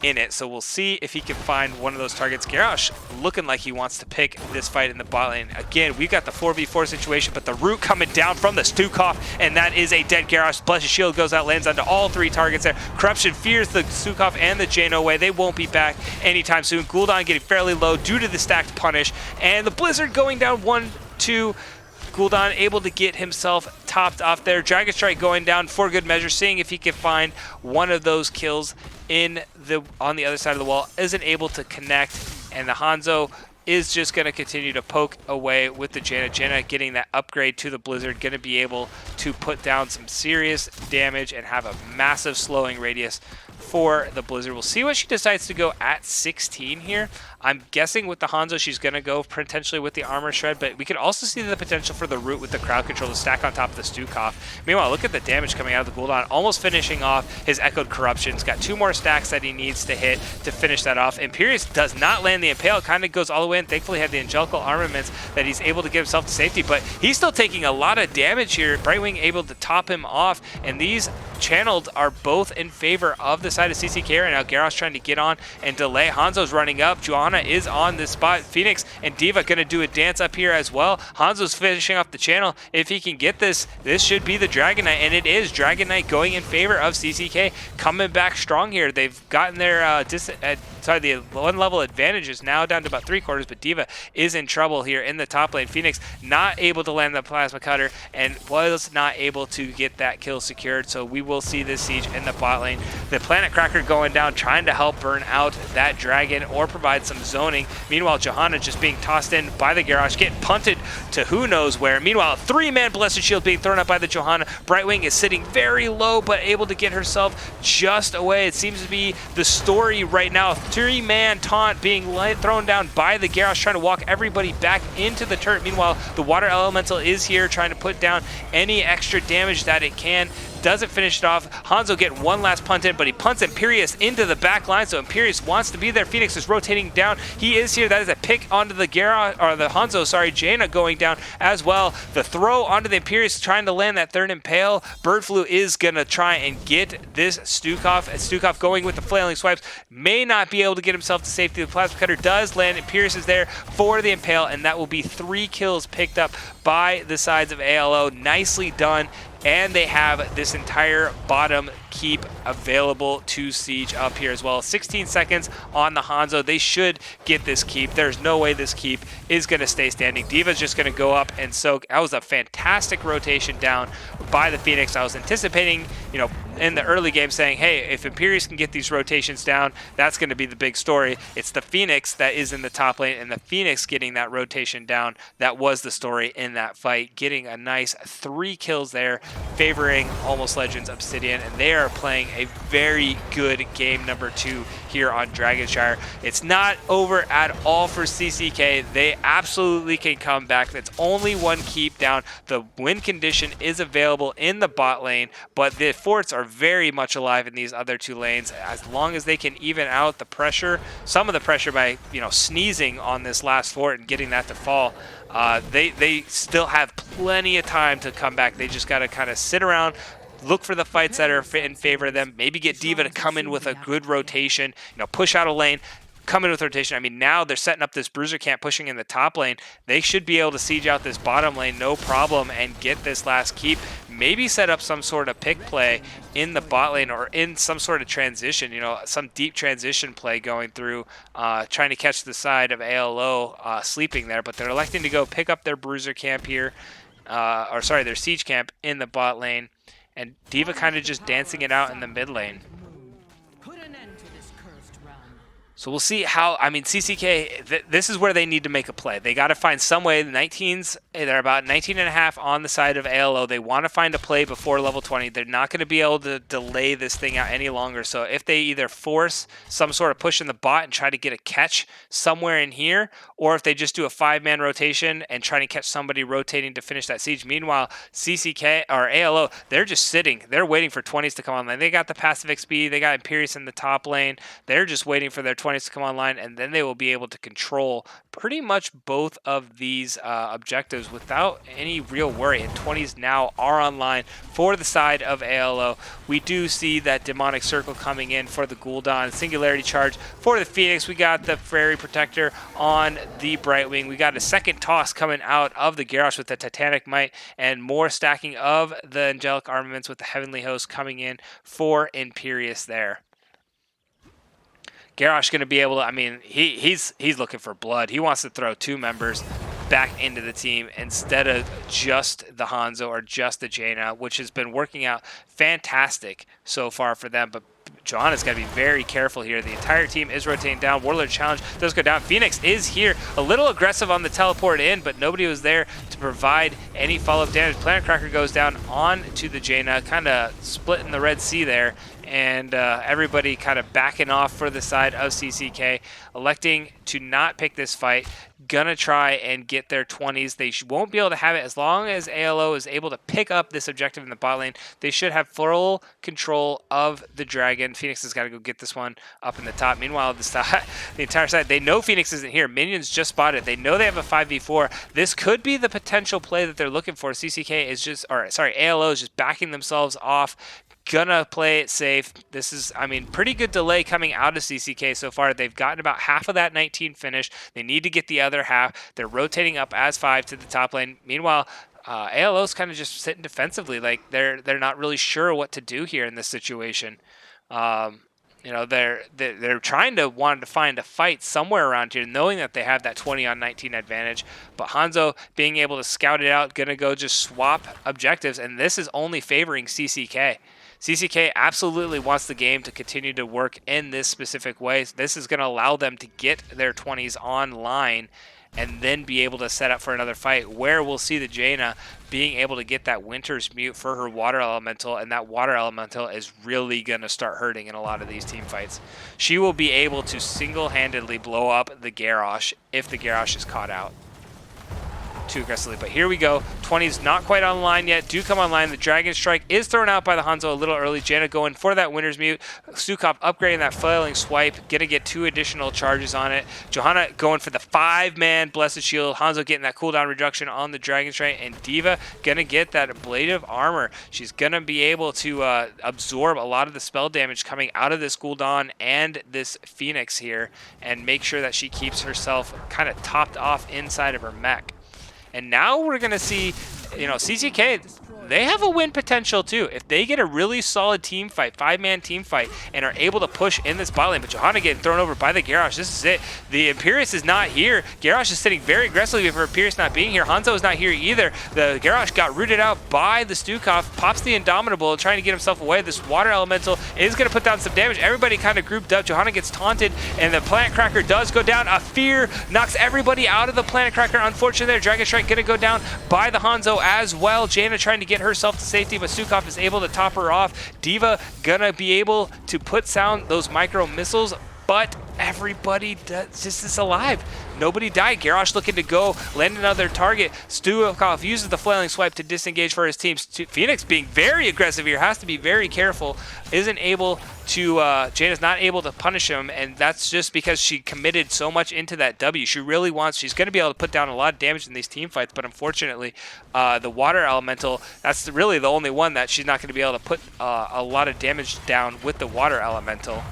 in it. So we'll see if he can find one of those targets. Garrosh looking like he wants to pick this fight in the bot lane. Again, we've got the 4v4 situation, but the root coming down from the Stukov, and that is a dead Garrosh. Blessed Shield goes out, lands onto all three targets there. Corruption fears the Stukov and the Jano away. They won't be back anytime soon. Gul'dan getting fairly low due to the stacked punish, and the Blizzard going down 1-2. Gul'dan able to get himself topped off there. Dragon Strike going down for good measure, seeing if he can find one of those kills on the other side of the wall. Isn't able to connect, and the Hanzo is just going to continue to poke away with the Janna. Janna getting that upgrade to the Blizzard, going to be able to put down some serious damage and have a massive slowing radius for the Blizzard. We'll see what she decides to go at 16 here. I'm guessing with the Hanzo, she's going to go potentially with the Armor Shred, but we could also see the potential for the Root with the Crowd Control to stack on top of the Stukov. Meanwhile, look at the damage coming out of the Gul'dan, almost finishing off his Echoed Corruptions. Got 2 more stacks that he needs to hit to finish that off. Imperius does not land the Impale, kind of goes all the way in. Thankfully, had the Angelical Armaments that he's able to get himself to safety, but he's still taking a lot of damage here. Brightwing able to top him off, and these channeled are both in favor of the side of CCK right now. Garrosh trying to get on and delay. Hanzo's running up. Johanna is on this spot. Phoenix and D.Va going to do a dance up here as well. Hanzo's finishing off the channel. If he can get this, this should be the Dragon Knight, and it is. Dragon Knight going in favor of CCK, coming back strong here. They've gotten their the 1 level advantage is now down to about 3/4, but D.Va is in trouble here in the top lane. Phoenix not able to land the Plasma Cutter and was not able to get that kill secured, so we will see this siege in the bot lane. The Planet Cracker going down, trying to help burn out that dragon or provide some zoning. Meanwhile, Johanna just being tossed in by the Garrosh, getting punted to who knows where. Meanwhile, 3-man Blessed Shield being thrown up by the Johanna. Brightwing is sitting very low, but able to get herself just away. It seems to be the story right now. 3-man taunt being thrown down by the Garrosh, trying to walk everybody back into the turret. Meanwhile, the Water Elemental is here, trying to put down any extra damage that it can. Doesn't finish it off. Hanzo getting one last punt in, but he punts Imperius into the back line, so Imperius wants to be there. Phoenix is rotating down. He is here. That is a pick onto the Hanzo, sorry, Jaina going down as well. The throw onto the Imperius, trying to land that 3rd Impale. Bird Flu is going to try and get this Stukov. Stukov going with the flailing swipes. May not be able to get himself to safety. The Plasma Cutter does land. Imperius is there for the Impale, and that will be 3 kills picked up by the sides of ALO. Nicely done. And they have this entire bottom keep available to siege up here as well. 16 seconds on the Hanzo. They should get this keep. There's no way this keep is going to stay standing. D.Va's just going to go up and soak. That was a fantastic rotation down by the Phoenix. I was anticipating, in the early game saying, hey, if Imperius can get these rotations down, that's going to be the big story. It's the Phoenix that is in the top lane, and the Phoenix getting that rotation down. That was the story in that fight. Getting a nice 3 kills there, favoring Almost Legends Obsidian, and they are playing a very good game number 2 here on Dragonshire. It's not over at all for CCK. They absolutely can come back. It's only 1 keep down. The win condition is available in the bot lane, but the forts are very much alive in these other 2 lanes. As long as they can even out the pressure, some of the pressure by sneezing on this last fort and getting that to fall, they still have plenty of time to come back. They just got to kind of sit around, look for the fights that are in favor of them, maybe get D.Va to come in with a good rotation, push out a lane, come in with rotation. I mean, now they're setting up this bruiser camp, pushing in the top lane. They should be able to siege out this bottom lane no problem and get this last keep. Maybe set up some sort of pick play in the bot lane or in some sort of transition, some deep transition play going through, trying to catch the side of ALO sleeping there. But they're electing to go pick up their bruiser camp here, their siege camp in the bot lane. And D.Va kind of just dancing it out in the mid lane. So we'll see how, CCK, this is where they need to make a play. They got to find some way. The 19s, they're about 19.5 on the side of ALO. They want to find a play before level 20. They're not going to be able to delay this thing out any longer. So if they either force some sort of push in the bot and try to get a catch somewhere in here, or if they just do a 5-man rotation and try to catch somebody rotating to finish that siege. Meanwhile, CCK or ALO, they're just sitting. They're waiting for 20s to come online. They got the passive XP. They got Imperius in the top lane. They're just waiting for their 20s to come online, and then they will be able to control pretty much both of these objectives without any real worry. And 20s now are online for the side of ALO. We do see that demonic circle coming in for the Gul'dan, singularity charge for the Phoenix. We got the Fairy Protector on the Brightwing. We got a second toss coming out of the Garrosh with the Titanic Might, and more stacking of the Angelic Armaments with the Heavenly Host coming in for Imperius there. Garrosh going to be able to, he's looking for blood. He wants to throw 2 members back into the team instead of just the Hanzo or just the Jaina, which has been working out fantastic so far for them. But Johanna's got to be very careful here. The entire team is rotating down. Warlord Challenge does go down. Phoenix is here, a little aggressive on the teleport in, but nobody was there to provide any follow-up damage. Planet Cracker goes down on to the Jaina, kind of splitting the Red Sea there. And everybody kind of backing off for the side of CCK, electing to not pick this fight. Gonna try and get their 20s. They won't be able to have it as long as ALO is able to pick up this objective in the bot lane. They should have full control of the dragon. Phoenix has got to go get this one up in the top. Meanwhile, the entire side, they know Phoenix isn't here. Minions just spotted. They know they have a 5v4. This could be the potential play that they're looking for. CCK is just, ALO is just backing themselves off. Gonna play it safe. This is, pretty good delay coming out of CCK so far. They've gotten about half of that 19 finish. They need to get the other half. They're rotating up as 5 to the top lane. Meanwhile, ALO's kind of just sitting defensively. Like they're not really sure what to do here in this situation. They're trying to want to find a fight somewhere around here, knowing that they have that 20 on 19 advantage. But Hanzo being able to scout it out, gonna go just swap objectives, and this is only favoring CCK. CCK absolutely wants the game to continue to work in this specific way. This is going to allow them to get their 20s online and then be able to set up for another fight, where we'll see the Jaina being able to get that Winter's Mute for her Water Elemental, and that Water Elemental is really going to start hurting in a lot of these team fights. She will be able to single-handedly blow up the Garrosh if the Garrosh is caught out too aggressively. But here we go. 20's not quite online yet. Do come online. The Dragon Strike is thrown out by the Hanzo a little early. Jaina going for that Winter's Mute. Sukov upgrading that flailing swipe. Gonna get 2 additional charges on it. Johanna going for the 5-man Blessed Shield. Hanzo getting that cooldown reduction on the Dragon Strike. And D.Va gonna get that ablative armor. She's gonna be able to absorb a lot of the spell damage coming out of this Gul'dan and this Phoenix here, and make sure that she keeps herself kind of topped off inside of her mech. And now we're going to see, CCK, they have a win potential too. If they get a really solid team fight, 5-man team fight, and are able to push in this bot lane. But Johanna getting thrown over by the Garrosh. This is it. The Imperius is not here. Garrosh is sitting very aggressively for Imperius not being here. Hanzo is not here either. The Garrosh got rooted out by the Stukov. Pops the Indomitable, trying to get himself away. This Water Elemental is going to put down some damage. Everybody kind of grouped up. Johanna gets taunted, and the Planet Cracker does go down. A Fear knocks everybody out of the Planet Cracker. Unfortunately there, Dragon Strike going to go down by the Hanzo as well. Jaina trying to get herself to safety, but Sukov is able to top her off. D.Va gonna be able to put down those micro missiles, but everybody just is alive. Nobody died. Garrosh looking to go, land another target. Stukov uses the flailing swipe to disengage for his team. Phoenix being very aggressive here, has to be very careful. Isn't able to, Jaina's not able to punish him, and that's just because she committed so much into that W. She really wants, she's going to be able to put down a lot of damage in these team fights, but unfortunately, the water elemental, that's really the only one that she's not going to be able to put a lot of damage down with the water elemental.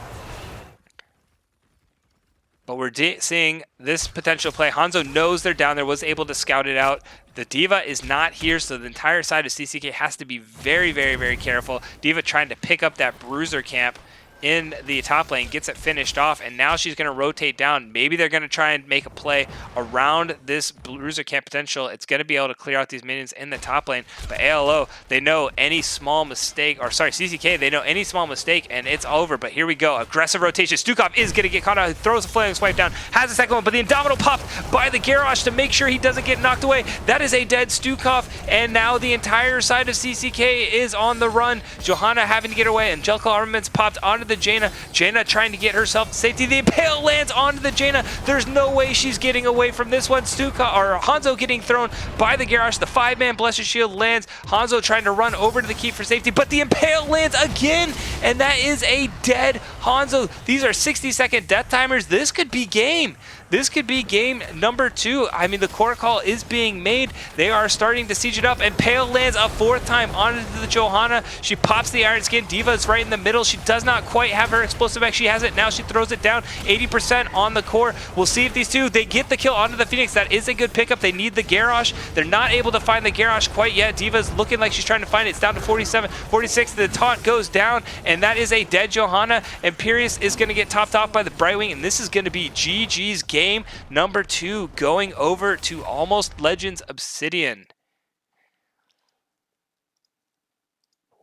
But we're seeing this potential play. Hanzo knows they're down there, was able to scout it out. The D.Va is not here, so the entire side of CCK has to be very, very, very careful. D.Va trying to pick up that bruiser camp in the top lane, gets it finished off, and now she's going to rotate down. Maybe they're going to try and make a play around this bruiser camp potential. It's going to be able to clear out these minions in the top lane, but ALO, they know any small mistake, or sorry, CCK, they know any small mistake, and it's over. But here we go, aggressive rotation. Stukov is going to get caught out. He throws a flaming swipe down, has a second one, but the Indomitable popped by the Garrosh to make sure he doesn't get knocked away. That is a dead Stukov, and now the entire side of CCK is on the run. Johanna having to get away. Angelical Armaments popped onto the Jaina. Jaina trying to get herself to safety. The Impale lands onto the Jaina. There's no way she's getting away from this one. Hanzo getting thrown by the Garrosh. The 5-man Blessed Shield lands. Hanzo trying to run over to the keep for safety, but the Impale lands again, and that is a dead Hanzo. These are 60-second death timers. This could be game. This could be game number 2. I mean, the core call is being made. They are starting to siege it up, and Pale lands a 4th time onto the Johanna. She pops the Iron Skin. D.Va is right in the middle. She does not quite have her explosive X. She has it now. She throws it down. 80% on the core. We'll see if these two, they get the kill onto the Phoenix. That is a good pickup. They need the Garrosh. They're not able to find the Garrosh quite yet. D.Va's looking like she's trying to find it. It's down to 47, 46. The taunt goes down, and that is a dead Johanna. Imperius is going to get topped off by the Brightwing, and this is going to be GG's game number 2, going over to Almost Legends Obsidian.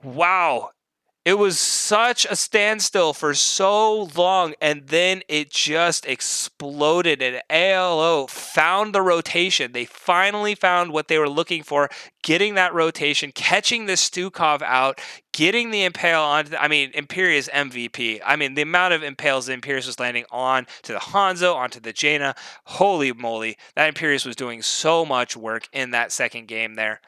Wow. It was such a standstill for so long, and then it just exploded, and ALO found the rotation. They finally found what they were looking for, getting that rotation, catching the Stukov out, getting the Impale on. Imperius MVP. I mean, the amount of Impales the Imperius was landing on to the Hanzo, onto the Jaina. Holy moly, that Imperius was doing so much work in that second game there.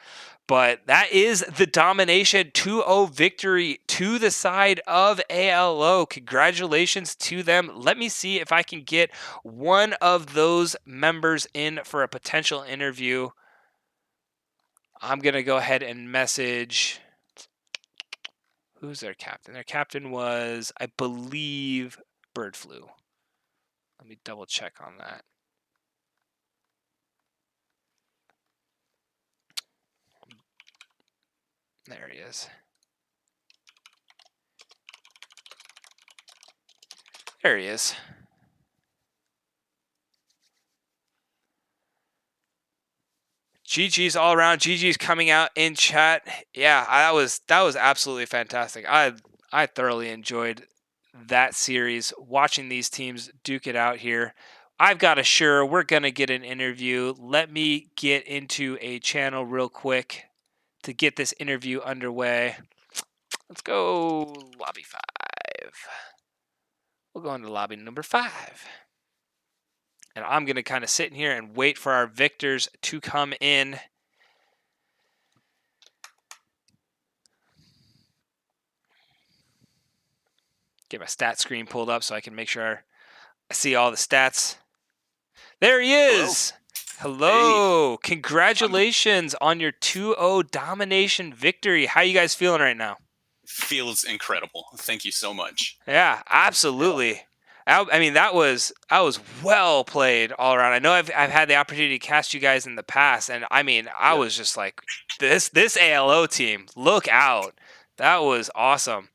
But that is the domination 2-0 victory to the side of ALO. Congratulations to them. Let me see if I can get one of those members in for a potential interview. I'm going to go ahead and message. Who's their captain? Their captain was, I believe, Bird Flu. Let me double check on that. There he is. There he is. GG's all around. GG's coming out in chat. Yeah, that was absolutely fantastic. I thoroughly enjoyed that series, watching these teams duke it out here. I've got a sure we're going to get an interview. Let me get into a channel real quick to get this interview underway. Let's go lobby 5. We'll go into lobby number 5. And I'm going to kind of sit in here and wait for our victors to come in. Get my stat screen pulled up so I can make sure I see all the stats. There he is. Hello. Hey. Congratulations on your 2-0 domination victory. How you guys feeling right now? Feels incredible. Thank you so much. Yeah, absolutely. I mean, that was well played all around. I know I've had the opportunity to cast you guys in the past, and I mean, I was just like, this ALO team, look out. That was awesome.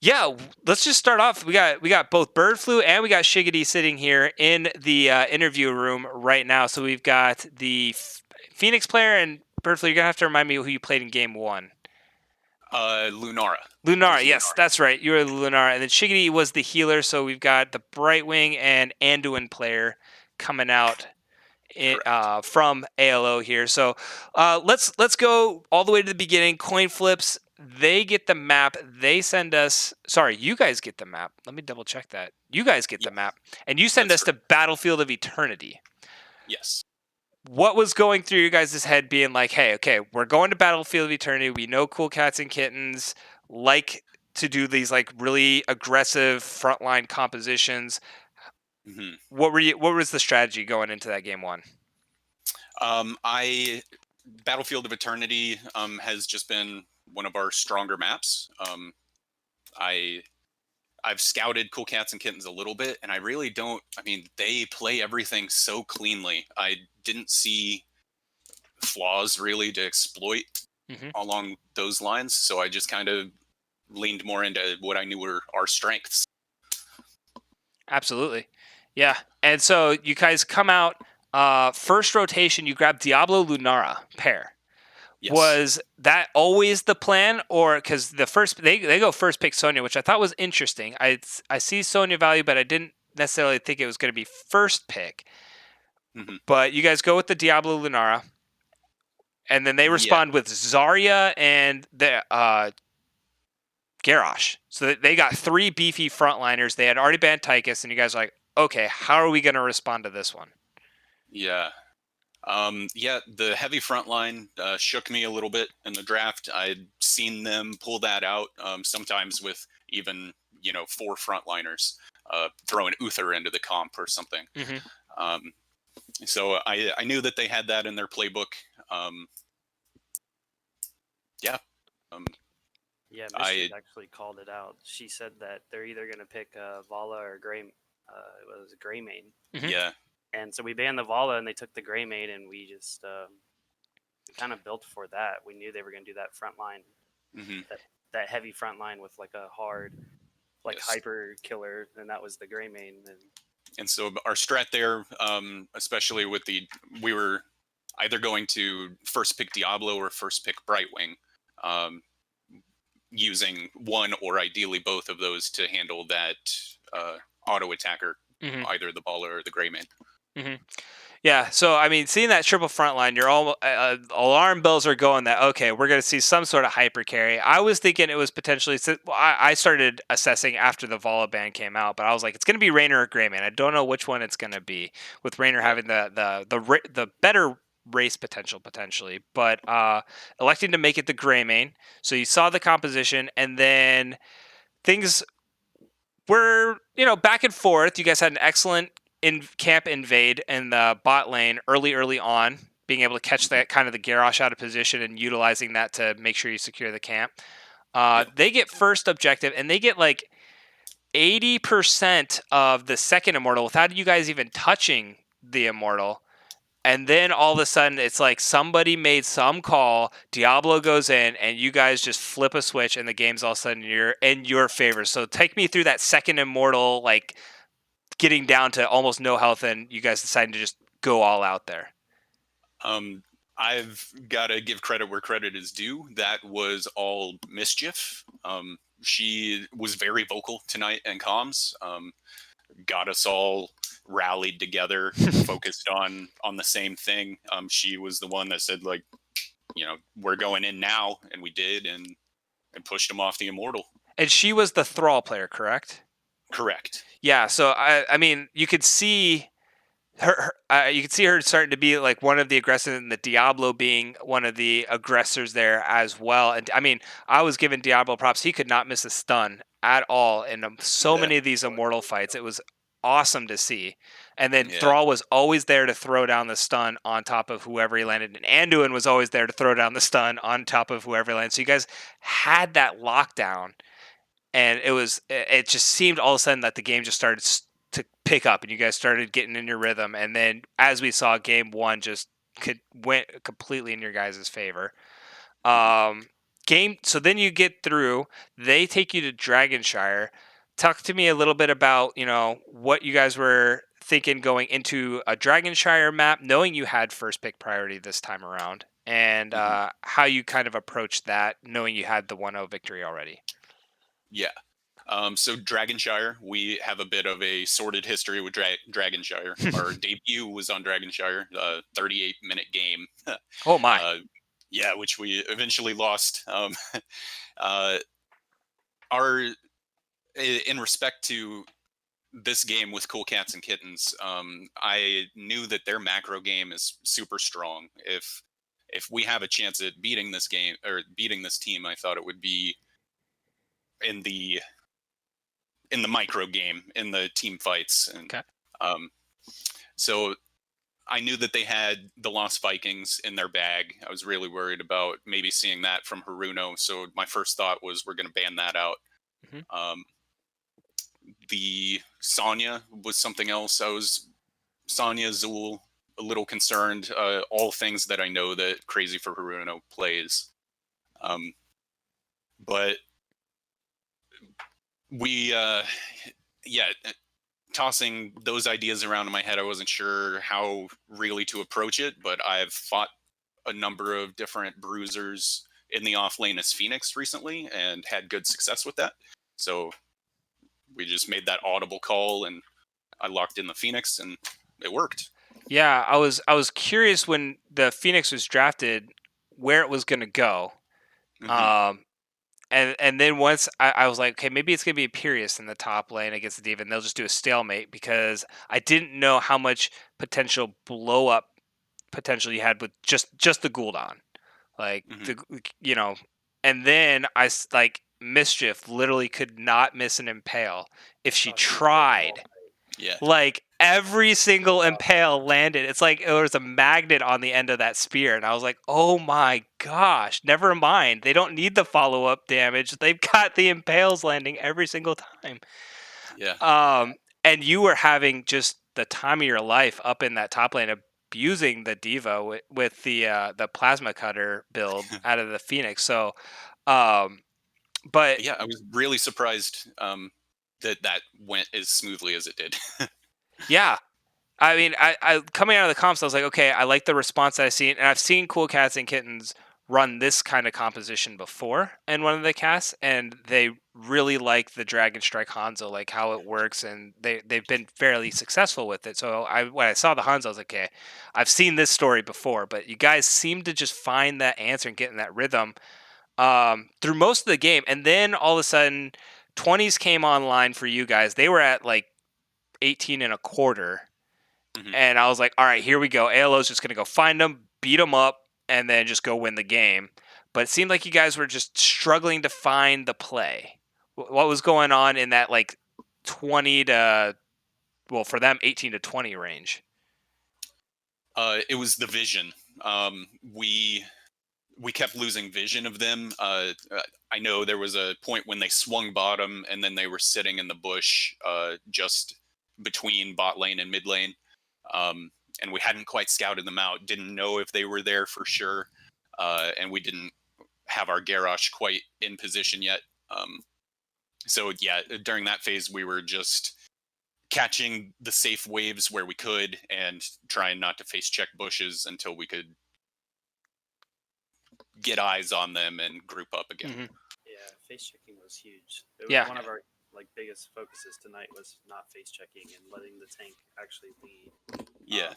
Yeah, let's just start off. We got both Bird Flu and we got Shiggity sitting here in the interview room right now. So we've got the Phoenix player and Bird Flu. You're gonna have to remind me who you played in game 1. Lunara. Lunara, yes, that's right. You were Lunara, and then Shiggity was the healer. So we've got the Brightwing and Anduin player coming out from ALO here. So let's go all the way to the beginning. Coin flips. they get the map. They send us. Sorry, you guys get the map. Let me double check that. You guys get the Yeah, map, and you send that's us to correct. Battlefield of Eternity. Yes. What was going through your guys' head being like, hey, okay, we're going to Battlefield of Eternity. We know Cool Cats and Kittens like to do these like really aggressive frontline compositions. Hmm. What was the strategy going into that game one? I Battlefield of Eternity has just been one of our stronger maps. I I've scouted Cool Cats and Kittens a little bit, and I really don't. I mean, they play everything so cleanly. I didn't see flaws really to exploit Hmm. along those lines, so I just kind of leaned more into what I knew were our strengths. Absolutely. Yeah. And so you guys come out, first rotation, you grab Diablo Lunara pair. Yes. Was that always the plan, or because they go first pick Sonya, which I thought was interesting. I see Sonya value, but I didn't necessarily think it was going to be first pick. Hmm. But you guys go with the Diablo Lunara, and then they Yeah. respond with Zarya and the Garrosh. So they got three beefy frontliners. They had already banned Tychus, and you guys are like, okay, how are we going to respond to this one? Yeah. Yeah, the heavy front line shook me a little bit in the draft. I'd seen them pull that out sometimes with even four frontliners, throwing Uther into the comp or something. Mm-hmm. Um, so I knew that they had that in their playbook. Um, yeah, um, Yeah, Mischief I actually called it out. She said that they're either going to pick Vala or Gray. It was Greymane, Mm-hmm. yeah. and so we banned the Vala and they took the Greymane, and we just kind of built for that. We knew they were going to do that front line, Hmm. that heavy front line with like a hard, like Yes. hyper killer, and that was the Greymane. And so our strat there, especially with we were either going to first pick Diablo or first pick Brightwing, um, using one or ideally both of those to handle that auto attacker, Mm-hmm. either the Baller or the Greymane. Mm-hmm. Yeah, so I mean, seeing that triple front line, your all alarm bells are going that okay, we're going to see some sort of hyper carry. I was thinking it was potentially. I started assessing after the Vala ban came out, but I was like, it's going to be Rainer or Greyman. I don't know which one it's going to be. With Rainer Yeah. having the better race potentially, but electing to make it the Greymane. So you saw the composition, and then things were back and forth. You guys had an excellent in camp invade in the bot lane early on, being able to catch Hmm. that kind of the Garrosh out of position and utilizing that to make sure you secure the camp. Yeah. They get first objective, and they get like 80% of the second immortal without you guys even touching the immortal. And then all of a sudden, it's like somebody made some call. Diablo goes in, and you guys just flip a switch, and the game's all of a sudden you're in your favor. So take me through that second immortal, like getting down to almost no health, and you guys deciding to just go all out there. Um, I've got to give credit where credit is due. That was all Mischief. She was very vocal tonight in comms. Got us all rallied together, focused on the same thing. She was the one that said, like, we're going in now, and we did, and pushed him off the immortal. And she was the Thrall player, correct? Correct. Yeah. So I mean, you could see you could see her starting to be like one of the aggressors, and the Diablo being one of the aggressors there as well. And I mean, I was giving Diablo props; he could not miss a stun at all in so Yeah. many of these immortal fights. It was awesome to see. And then Yeah. Thrall was always there to throw down the stun on top of whoever he landed, and Anduin was always there to throw down the stun on top of whoever he landed. So you guys had that lockdown, and it just seemed all of a sudden that the game just started to pick up, and you guys started getting in your rhythm. And then as we saw, game one just went completely in your guys' favor. Mhm. Game so then you get through, they take you to Dragonshire. Talk to me a little bit about what you guys were thinking going into a Dragonshire map, knowing you had first pick priority this time around, and Mhm. how you kind of approached that, knowing you had the 1-0 victory already. Yeah. So Dragonshire, we have a bit of a sordid history with Dragonshire. Our debut was on Dragonshire, 38-minute game. Oh my. uh, Yeah, which we eventually lost. Uh, our in respect to this game with Cool Cats and Kittens, I knew that their macro game is super strong. If we have a chance at beating this game or beating this team, I thought it would be in the micro game, in the team fights, and Okay. um, so I knew that they had the Lost Vikings in their bag. I was really worried about maybe seeing that from Haruno, so my first thought was we're going to ban that out. Mhm. The Sonya was something else. Sonya, Zool, a little concerned. All things that I know that Crazy for Haruno plays. Um, but we, yeah, tossing those ideas around in my head, I wasn't sure how really to approach it, but I've fought a number of different bruisers in the off lane as Phoenix recently and had good success with that. So we just made that audible call and I locked in the Phoenix and it worked. Yeah, I was curious when the Phoenix was drafted where it was going to go. Hmm. Um, and then once I was like, okay, maybe it's gonna be a Imperius in the top lane against the Diva, and they'll just do a stalemate because I didn't know how much potential blow up potential you had with just the Gul'dan, like Hmm. the you know, and then like Mischief literally could not miss an impale if she Oh, she was hitting all tried. night. Yeah. Like every single impale landed. It's like there was a magnet on the end of that spear, and I was like, "Oh my gosh! Never mind. They don't need the follow up damage. They've got the impales landing every single time." Yeah. And you were having just the time of your life up in that top lane, abusing the diva with the plasma cutter build out of the Phoenix. So, um, but Yeah, I was really surprised that went as smoothly as it did. yeah, I mean, I coming out of the comps, I was like, okay, I like the response that I've seen, and I've seen Cool Cats and Kittens run this kind of composition before in one of the casts, and they really like the Dragon Strike Hanzo, like how it works, and they've been fairly successful with it. So when I saw the Hanzo, I was like, okay, I've seen this story before, but you guys seem to just find that answer and get in that rhythm through most of the game, and then all of a sudden, 20s came online for you guys. They were at like 18 and a quarter Hmm. and I was like, all right, here we go. ALO's just going to go find them, beat them up, and then just go win the game. But it seemed like you guys were just struggling to find the play. What was going on in that like 20 to, well, for them, 18 to 20 range? It was the vision. We kept losing vision of them. I know there was a point when they swung bottom and then they were sitting in the bush just between bot lane and mid lane. And we hadn't quite scouted them out, didn't know if they were there for sure. And we didn't have our Garrosh quite in position yet. So, yeah, during that phase, we were just catching the safe waves where we could and trying not to face check bushes until we could get eyes on them and group up again. Mm-hmm. Yeah, face checking was huge. It was Yeah. one of our like biggest focuses tonight was not face checking and letting the tank actually lead. Yeah.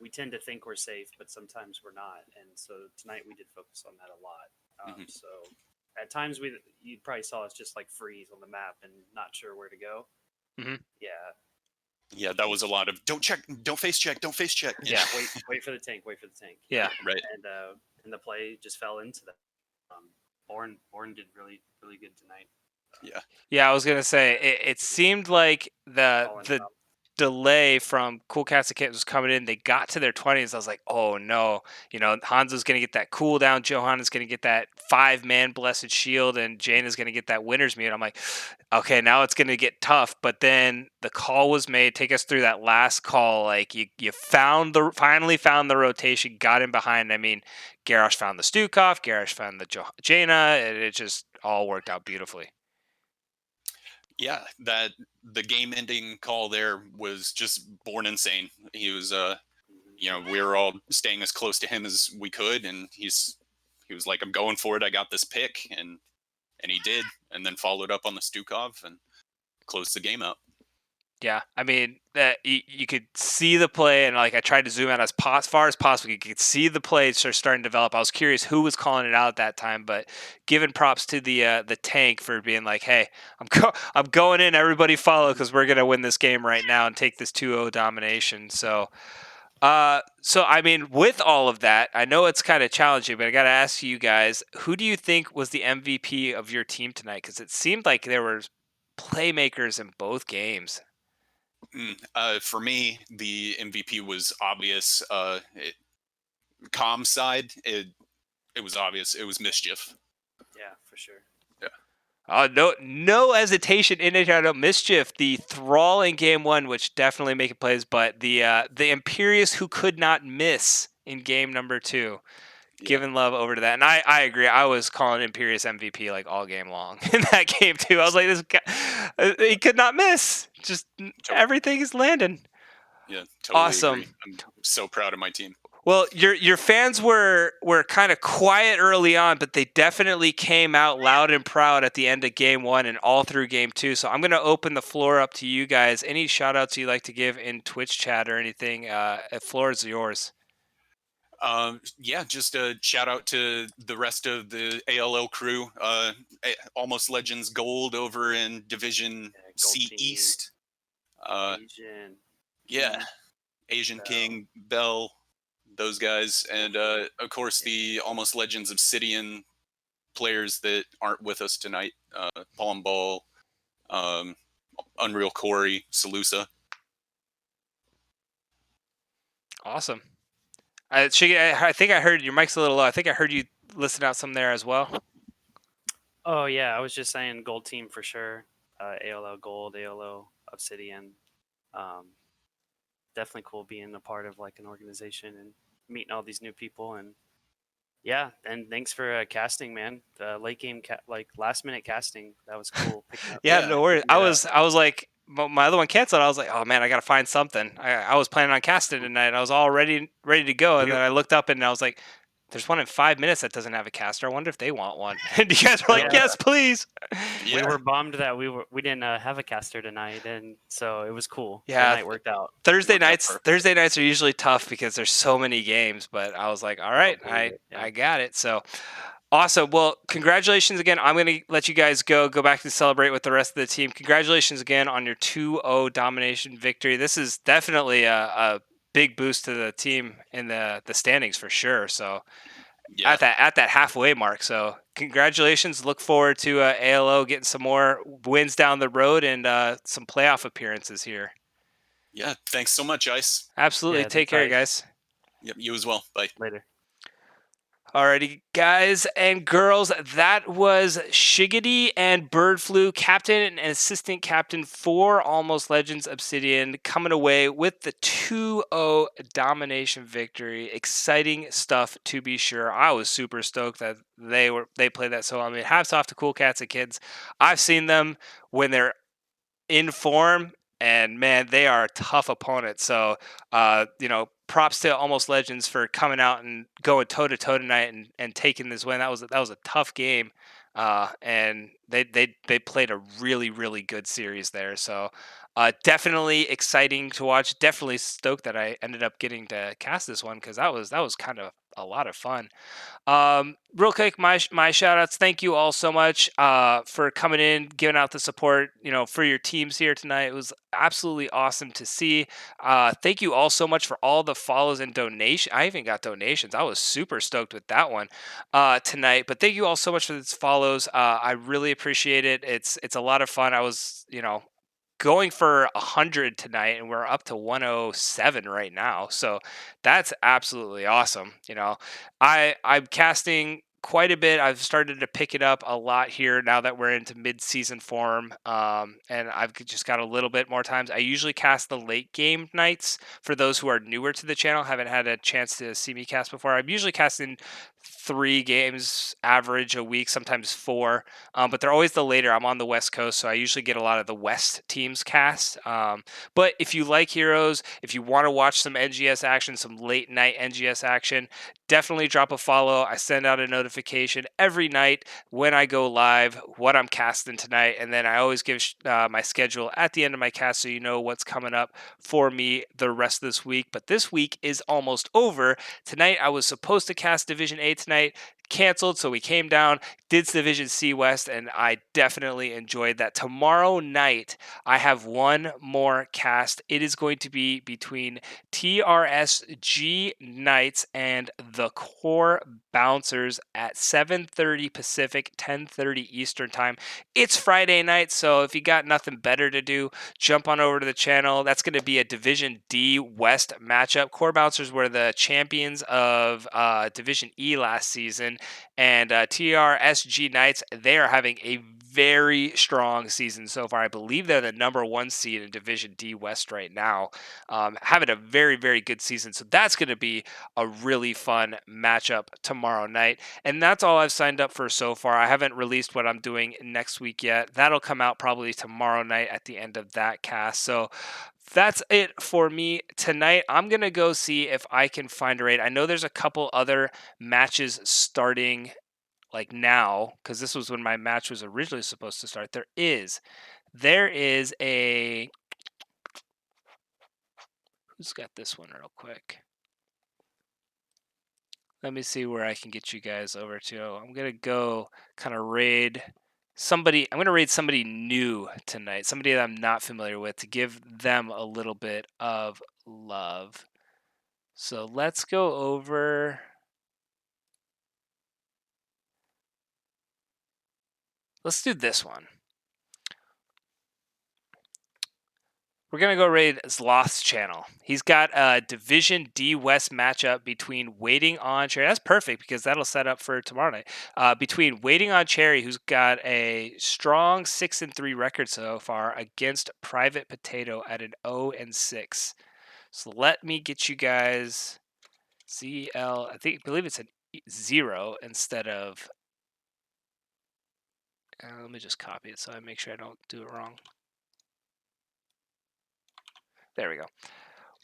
We tend to think we're safe, but sometimes we're not, and so tonight we did focus on that a lot. Hmm. So at times you probably saw us just like freeze on the map and not sure where to go. Mm-hmm. Yeah, Yeah, that was a lot of don't check, don't face check, don't face check. Yeah. wait for the tank, wait for the tank. Yeah. Right. And the play just fell into that. Born did really good tonight. Yeah. Yeah, I was gonna say it seemed like Calling it the out. delay from Cool Cats and Kittens was coming in. They got to their 20s. I was like, oh no, Hanzo's gonna get that cooldown. Johan is gonna get that 5-man blessed shield, and Jane is gonna get that winner's mute. I'm like, okay, now it's gonna get tough. But then the call was made. Take us through that last call. Like you finally found the rotation, got in behind. I mean, Garrosh found the Stukov, Garrosh found the Jaina, and it just all worked out beautifully. Yeah, that the game ending call there was just born insane. He was we were all staying as close to him as we could and he was like, I'm going for it, I got this pick, and he did, and then followed up on the Stukov and closed the game out. Yeah, I mean that you could see the play, and like I tried to zoom out as far as possible. You could see the play start starting to develop. I was curious who was calling it out at that time, but giving props to the tank for being like, "Hey, I'm going in. Everybody follow because we're gonna win this game right now and take this 2-0 domination." So I mean, with all of that, I know it's kind of challenging, but I got to ask you guys, who do you think was the MVP of your team tonight? Because it seemed like there were playmakers in both games. For me, the MVP was obvious. Com side, it was obvious. It was Mischief. Yeah, for sure. Yeah. No hesitation in it. No mischief. The thrall in game one, which definitely making plays, but the Imperious who could not miss in game number two. Yeah. Giving love over to that, and I agree. I was calling Imperious MVP like all game long in that game too. I was like, this guy, he could not miss. Just everything is landing. Yeah, totally Awesome. agree. I'm so proud of my team. Well, your fans were kind of quiet early on, but they definitely came out loud and proud at the end of game one and all through game two. So I'm going to open the floor up to you guys. Any shout outs you'd like to give in Twitch chat or anything? The floor is yours. Yeah, just a shout out to the rest of the ALO crew. Almost Legends Gold over in Division C team, East. Asian. Yeah, Asian King, Bell, those guys, and of course the Almost Legends Obsidian players that aren't with us tonight. Palm Ball, Unreal Corey, Salusa. Awesome. I think I heard your mic's a little low. I think I heard you listen out some there as well. Oh yeah, I was just saying gold team for sure. ALO Gold, ALO Obsidian. Definitely cool being a part of like an organization and meeting all these new people. And yeah, and thanks for casting, man. The late game like last minute casting, that was cool. Yeah, no worries. I was like, my other one canceled. I was like, oh man, I gotta find something. I was planning on casting tonight. I was all ready to go, and then I looked up and I was like, there's one in 5 minutes that doesn't have a caster. I wonder if they want one. And you guys were like, yes, please. We were bummed that we didn't have a caster tonight, and so it was cool. Yeah, the night worked out. Thursday nights are usually tough because there's so many games. But I was like, all right, I got it. So. Awesome. Well, congratulations again. I'm going to let you guys go back to celebrate with the rest of the team. Congratulations again on your 2-0 domination victory. This is definitely a big boost to the team in the standings for sure. So at that halfway mark. So congratulations. Look forward to ALO getting some more wins down the road and some playoff appearances here. Yeah. Thanks so much, Ice. Absolutely. Take care, guys. Yep. You as well. Bye. Later. Alrighty, guys and girls, that was Shiggity and Bird Flu, captain and assistant captain for Almost Legends Obsidian, coming away with the 2-0 domination victory. Exciting stuff to be sure. I was super stoked that they played that so well. I mean, hats off to Cool Cats and Kids. I've seen them when they're in form, and man, they are a tough opponent. So, props to Almost Legends for coming out and going toe to toe tonight and taking this win. That was a tough game, and they played a really really good series there. So, definitely exciting to watch. Definitely stoked that I ended up getting to cast this one because that was kind of a lot of fun. Real quick, my shout outs. Thank you all so much for coming in, giving out the support, for your teams here tonight. It was absolutely awesome to see. Thank you all so much for all the follows and donation. I even got donations. I was super stoked with that one tonight. But thank you all so much for these follows. I really appreciate it. It's a lot of fun. I was, going for 100 tonight, and we're up to 107 right now. So that's absolutely awesome. I'm casting quite a bit. I've started to pick it up a lot here now that we're into mid-season form, and I've just got a little bit more times. I usually cast the late game nights. For those who are newer to the channel, haven't had a chance to see me cast before, I'm usually casting 3 games average a week, sometimes 4. But they're always the later. I'm on the West Coast, so I usually get a lot of the West teams cast. But if you like Heroes, if you want to watch some NGS action, some late night NGS action, definitely drop a follow. I send out a notification every night when I go live, what I'm casting tonight, and then I always give my schedule at the end of my cast so you know what's coming up for me the rest of this week. But this week is almost over. Tonight I was supposed to cast Division A tonight, canceled, so we came down, did Division C West, and I definitely enjoyed that. Tomorrow night I have one more cast. It is going to be between TRSG Knights and the Core Bouncers at 7:30 Pacific, 10:30 Eastern Time. It's Friday night, so if you got nothing better to do, jump on over to the channel. That's going to be a Division D West matchup. Core Bouncers were the champions of Division E last season, and TRSG Knights, they are having a very strong season so far. I believe they're the #1 seed in Division D West right now, having a very, very good season. So that's going to be a really fun matchup tomorrow night. And that's all I've signed up for so far. I haven't released what I'm doing next week yet. That'll come out probably tomorrow night at the end of that cast. So that's it for me tonight. I'm going to go see if I can find a raid. I know there's a couple other matches starting like now, because this was when my match was originally supposed to start. There is a, who's got this one real quick? Let me see where I can get you guys over to. I'm going to go kind of raid somebody. I'm going to raid somebody new tonight, somebody that I'm not familiar with, to give them a little bit of love. So let's go over. Let's do this one. We're going to go raid Zloth's channel. He's got a Division D West matchup between Waiting on Cherry. That's perfect because that'll set up for tomorrow night. Between Waiting on Cherry, who's got a strong 6-3 record so far, against Private Potato at an 0-6. So let me get you guys ZL. I believe it's a 0 instead of. Let me just copy it so I make sure I don't do it wrong. There we go.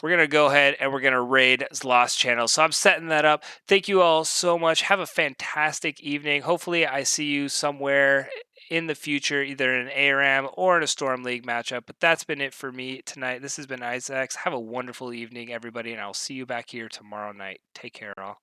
We're going to go ahead and we're going to raid Zloth's channel. So I'm setting that up. Thank you all so much. Have a fantastic evening. Hopefully I see you somewhere in the future, either in an ARAM or in a Storm League matchup. But that's been it for me tonight. This has been Isaacs. Have a wonderful evening, everybody, and I'll see you back here tomorrow night. Take care, all.